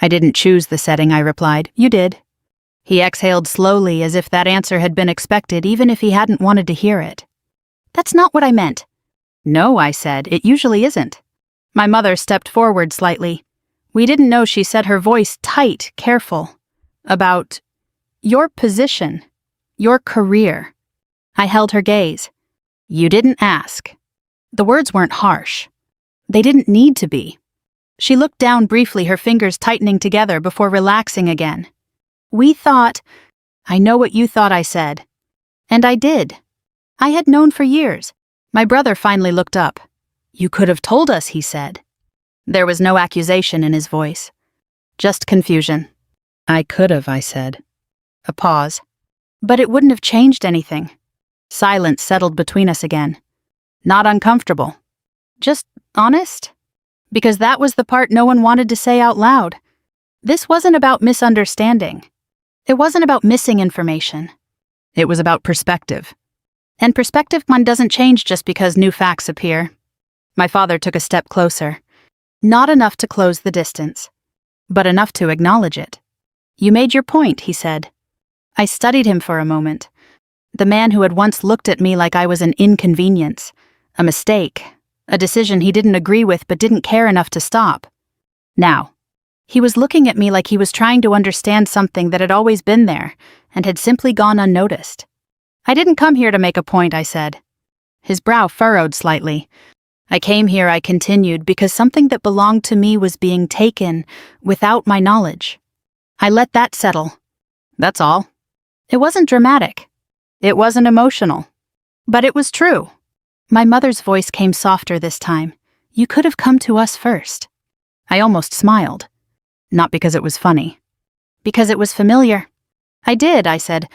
I didn't choose the setting, I replied. You did. He exhaled slowly, as if that answer had been expected, even if he hadn't wanted to hear it. That's not what I meant. No, I said, it usually isn't. My mother stepped forward slightly. We didn't know, she said, her voice tight, careful. About your position, your career. I held her gaze. You didn't ask. The words weren't harsh. They didn't need to be. She looked down briefly, her fingers tightening together before relaxing again. We thought, I know what you thought, I said. And I did. I had known for years. My brother finally looked up. You could have told us, he said. There was no accusation in his voice. Just confusion. I could have, I said. A pause. But it wouldn't have changed anything. Silence settled between us again. Not uncomfortable. Just honest? Because that was the part no one wanted to say out loud. This wasn't about misunderstanding. It wasn't about missing information. It was about perspective. And perspective doesn't change just because new facts appear. My father took a step closer. Not enough to close the distance, but enough to acknowledge it. You made your point, he said. I studied him for a moment. The man who had once looked at me like I was an inconvenience, a mistake, a decision he didn't agree with but didn't care enough to stop. Now, he was looking at me like he was trying to understand something that had always been there and had simply gone unnoticed. I didn't come here to make a point, I said. His brow furrowed slightly. I came here, I continued, because something that belonged to me was being taken without my knowledge. I let that settle. That's all. It wasn't dramatic. It wasn't emotional. But it was true. My mother's voice came softer this time. You could have come to us first. I almost smiled. Not because it was funny. Because it was familiar. I did, I said.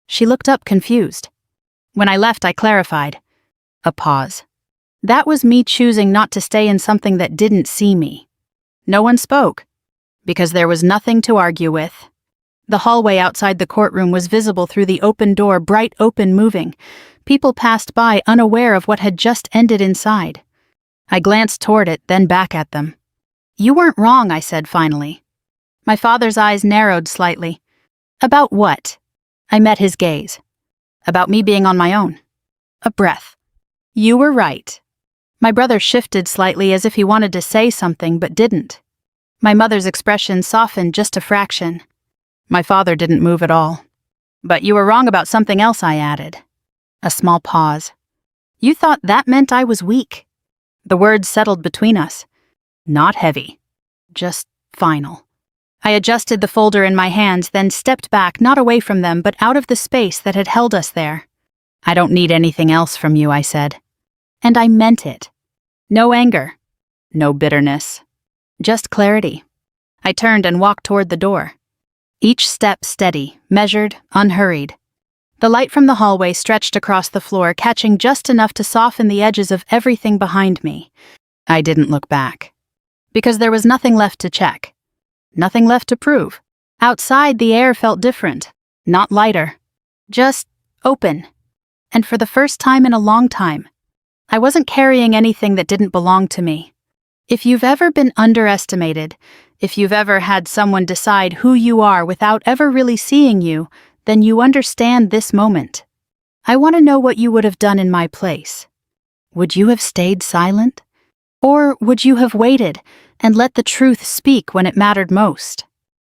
She looked up confused. When I left, I clarified. A pause. That was me choosing not to stay in something that didn't see me. No one spoke. Because there was nothing to argue with. The hallway outside the courtroom was visible through the open door, bright open, moving. People passed by, unaware of what had just ended inside. I glanced toward it, then back at them. You weren't wrong, I said finally. My father's eyes narrowed slightly. About what? I met his gaze. About me being on my own. A breath. You were right. My brother shifted slightly as if he wanted to say something but didn't. My mother's expression softened just a fraction. My father didn't move at all. But you were wrong about something else, I added. A small pause. You thought that meant I was weak. The words settled between us. Not heavy. Just final. I adjusted the folder in my hands, then stepped back, not away from them, but out of the space that had held us there. I don't need anything else from you, I said. And I meant it. No anger. No bitterness. Just clarity. I turned and walked toward the door. Each step steady, measured, unhurried. The light from the hallway stretched across the floor, catching just enough to soften the edges of everything behind me. I didn't look back. Because there was nothing left to check. Nothing left to prove. Outside, the air felt different. Not lighter. Just open. And for the first time in a long time, I wasn't carrying anything that didn't belong to me. If you've ever been underestimated, if you've ever had someone decide who you are without ever really seeing you, then you understand this moment. I want to know what you would have done in my place. Would you have stayed silent? Or would you have waited and let the truth speak when it mattered most?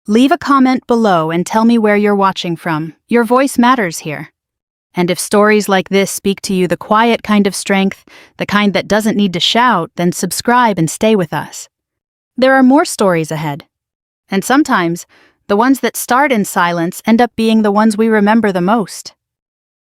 Leave a comment below and tell me where you're watching from. Your voice matters here. And if stories like this speak to you, the quiet kind of strength, the kind that doesn't need to shout, then subscribe and stay with us. There are more stories ahead. And sometimes, the ones that start in silence end up being the ones we remember the most.